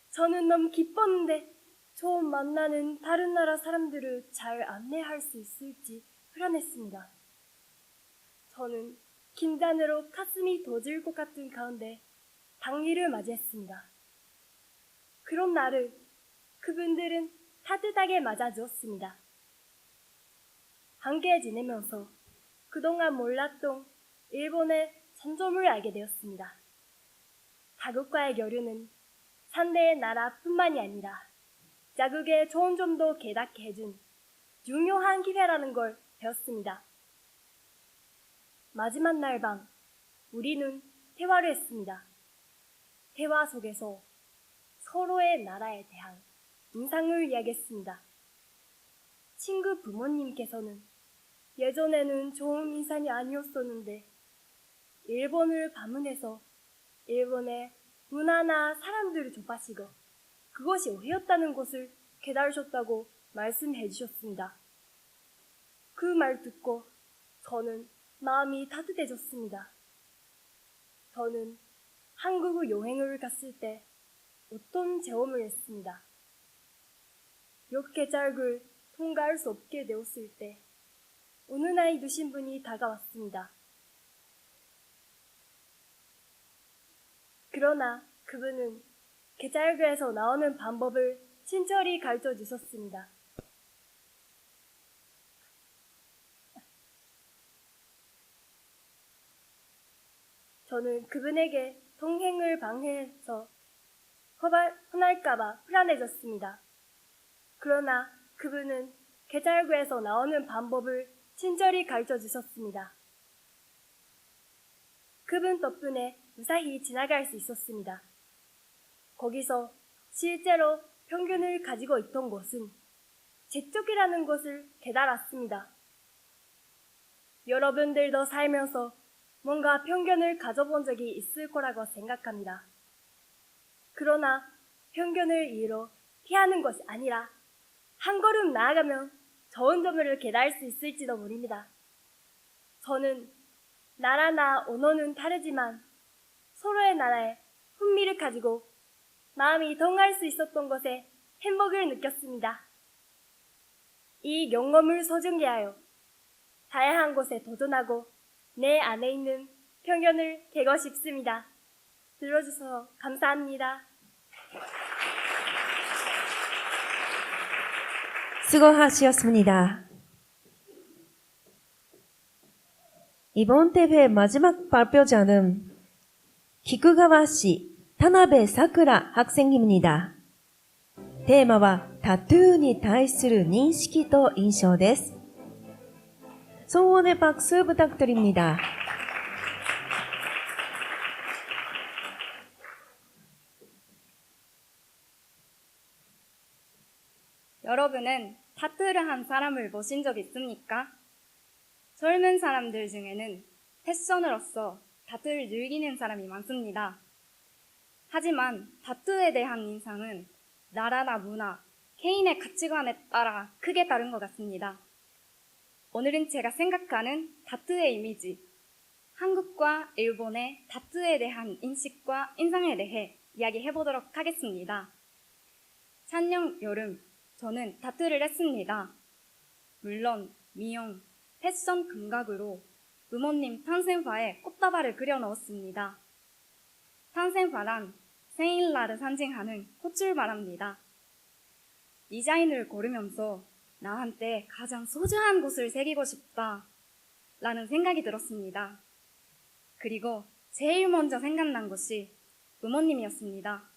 저는 너무 기뻤는데 처음 만나는 다른 나라 사람들을 잘 안내할 수 있을지 불안했습니다. 저는 긴장으로 가슴이 터질 것 같은 가운데 당일을 맞이했습니다. 그런 날을 그분들은 따뜻하게 맞아주었습니다. 함께 지내면서 그동안 몰랐던 일본의 장점을 알게 되었습니다. 타국과의 교류는 상대의 나라뿐만이 아니라 자국의 좋은 점도 깨닫게 해준 중요한 기회라는 걸 배웠습니다. 마지막 날 밤 우리는 대화를 했습니다. 대화 속에서 서로의 나라에 대한 인상을 이야기했습니다. 친구 부모님께서는 예전에는 좋은 인상이 아니었었는데 일본을 방문해서 일본의 문화나 사람들을 접하시고 그것이 오해였다는 것을 깨달으셨다고 말씀해 주셨습니다. 그 말 듣고 저는 마음이 따뜻해졌습니다. 저는 한국 여행을 갔을 때 어떤 체험을 했습니다. 역계절을 통과할 수 없게 되었을 때 어느 나이 드신 분이 다가왔습니다. 그러나 그분은 계절에서 나오는 방법을 친절히 가르쳐 주셨습니다. 저는 그분에게 동행을 방해해서 혼날까봐 불안해졌습니다. 그러나 그분은 계절구에서 나오는 방법을 친절히 가르쳐 주셨습니다. 그분 덕분에 무사히 지나갈 수 있었습니다. 거기서 실제로 편견을 가지고 있던 것은 제 쪽이라는 것을 깨달았습니다. 여러분들도 살면서 뭔가 편견을 가져본 적이 있을 거라고 생각합니다. 그러나 편견을 이유로 피하는 것이 아니라 한 걸음 나아가면 좋은 점을 깨달을 수 있을지도 모릅니다. 저는 나라나 언어는 다르지만 서로의 나라에 흥미를 가지고 마음이 동할 수 있었던 것에 행복을 느꼈습니다. 이 경험을 소중히 하여 다양한 곳에 도전하고 내 안에 있는 편견을 깨고 싶습니다. 들어주셔서 감사합니다. 수고하셨습니다. 이번 대회 마지막 발표자는 기쿠가와시 타나베 사쿠라 학생입니다.テーマはタトゥーに対する認識と印象です。성원의 박수 부탁드립니다. 여러분은 타투를 한 사람을 보신 적 있습니까? 젊은 사람들 중에는 패션으로서 타투를 즐기는 사람이 많습니다. 하지만 타투에 대한 인상은 나라나 문화, 개인의 가치관에 따라 크게 다른 것 같습니다. 오늘은 제가 생각하는 타투의 이미지, 한국과 일본의 타투에 대한 인식과 인상에 대해 이야기해보도록 하겠습니다. 작년 여름, 저는 타투를 했습니다. 물론 미용, 패션 감각으로 부모님 탄생화에 꽃다발을 그려 넣었습니다. 탄생화란 생일날을 상징하는 꽃을 말합니다. 디자인을 고르면서 나한테 가장 소중한 곳을 새기고 싶다 라는 생각이 들었습니다. 그리고 제일 먼저 생각난 것이 부모님이었습니다.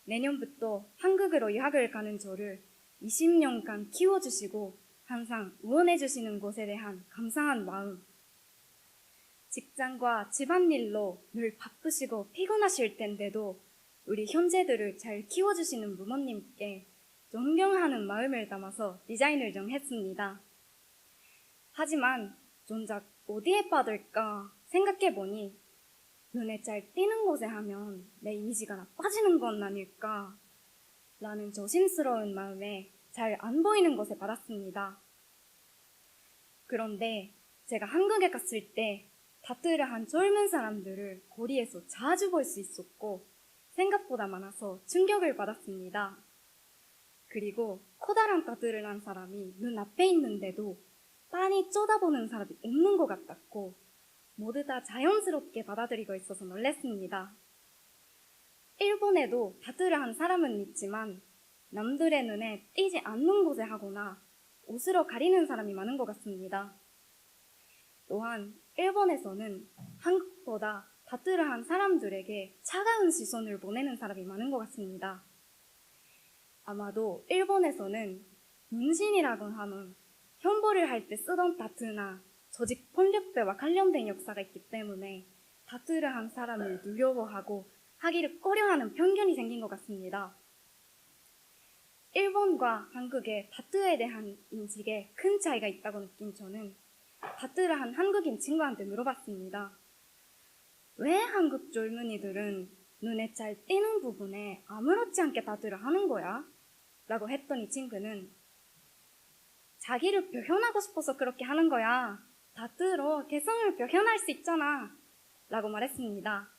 내년부터 한국으로 유학을 가는 저를 20년간 키워주시고 항상 응원해주시는 것에 대한 감사한 마음, 직장과 집안일로 늘 바쁘시고 피곤하실 텐데도 우리 형제들을 잘 키워주시는 부모님께 존경하는 마음을 담아서 디자인을 정했습니다. 하지만 정작 어디에 받을까 생각해보니 눈에 잘 띄는 곳에 하면 내 이미지가 나빠지는 건 아닐까 라는 조심스러운 마음에 잘 안 보이는 곳에 받았습니다. 그런데 제가 한국에 갔을 때 타투를 한 젊은 사람들을 거리에서 자주 볼 수 있었고 생각보다 많아서 충격을 받았습니다. 그리고 커다란 타투를 한 사람이 눈앞에 있는데도 빤히 쳐다보는 사람이 없는 것 같았고 모두 다 자연스럽게 받아들이고 있어서 놀랐습니다. 일본에도 타투를 한 사람은 있지만 남들의 눈에 띄지 않는 곳에 하거나 옷으로 가리는 사람이 많은 것 같습니다. 또한 일본에서는 한국보다 타투를 한 사람들에게 차가운 시선을 보내는 사람이 많은 것 같습니다. 아마도 일본에서는 문신이라고 하면 형벌을 할 때 쓰던 타투나 조직 폭력배와 관련된 역사가 있기 때문에 타투를 한 사람을 두려워하고 하기를 꺼려하는 편견이 생긴 것 같습니다. 일본과 한국의 타투에 대한 인식에 큰 차이가 있다고 느낀 저는 타투를 한 한국인 친구한테 물어봤습니다. 왜 한국 젊은이들은 눈에 잘 띄는 부분에 아무렇지 않게 타투를 하는 거야? 라고 했더니 친구는 자기를 표현하고 싶어서 그렇게 하는 거야. 타투로 개성을 표현할 수 있잖아. 라고 말했습니다.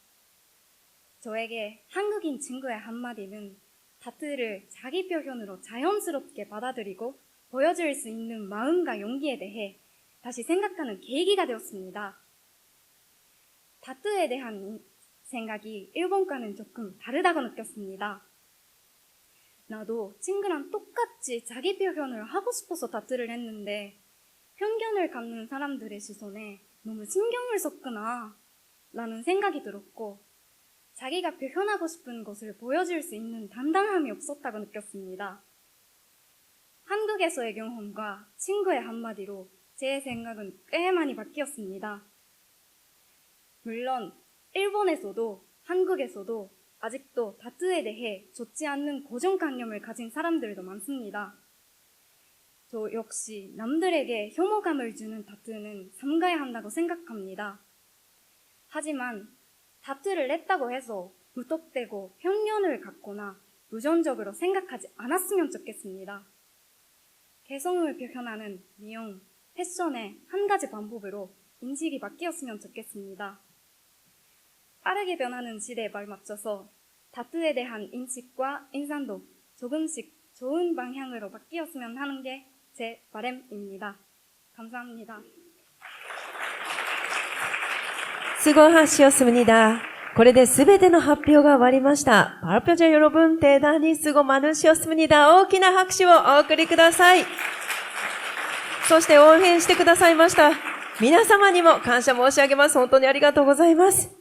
저에게 한국인 친구의 한마디는 타투를 자기 표현으로 자연스럽게 받아들이고 보여줄 수 있는 마음과 용기에 대해 다시 생각하는 계기가 되었습니다. 타투에 대한 생각이 일본과는 조금 다르다고 느꼈습니다. 나도 친구랑 똑같이 자기 표현을 하고 싶어서 타투를 했는데 편견을 갖는 사람들의 시선에 너무 신경을 썼구나 라는 생각이 들었고 자기가 표현하고 싶은 것을 보여줄 수 있는 당당함이 없었다고 느꼈습니다. 한국에서의 경험과 친구의 한마디로 제 생각은 꽤 많이 바뀌었습니다. 물론 일본에서도 한국에서도 아직도 타투에 대해 좋지 않는 고정관념을 가진 사람들도 많습니다. 저 역시 남들에게 혐오감을 주는 타투는 삼가야 한다고 생각합니다. 하지만 타투를 냈다고 해서 무턱대고 편견을 갖거나 부정적으로 생각하지 않았으면 좋겠습니다. 개성을 표현하는 미용, 패션의 한 가지 방법으로 인식이 바뀌었으면 좋겠습니다. 빠르게 변하는 시대에 발맞춰서 타투에 대한 인식과 인상도 조금씩 좋은 방향으로 바뀌었으면 하는 게 제 바람입니다. 감사합니다. 수고하셨습니다.これで全ての発表が終わりました. 발표자 여러분 대단히 수고 많으셨습니다. 大きな拍手をお送りください。そして応援してくださいました皆様にも感謝申し上げます。本当にありがとうございます。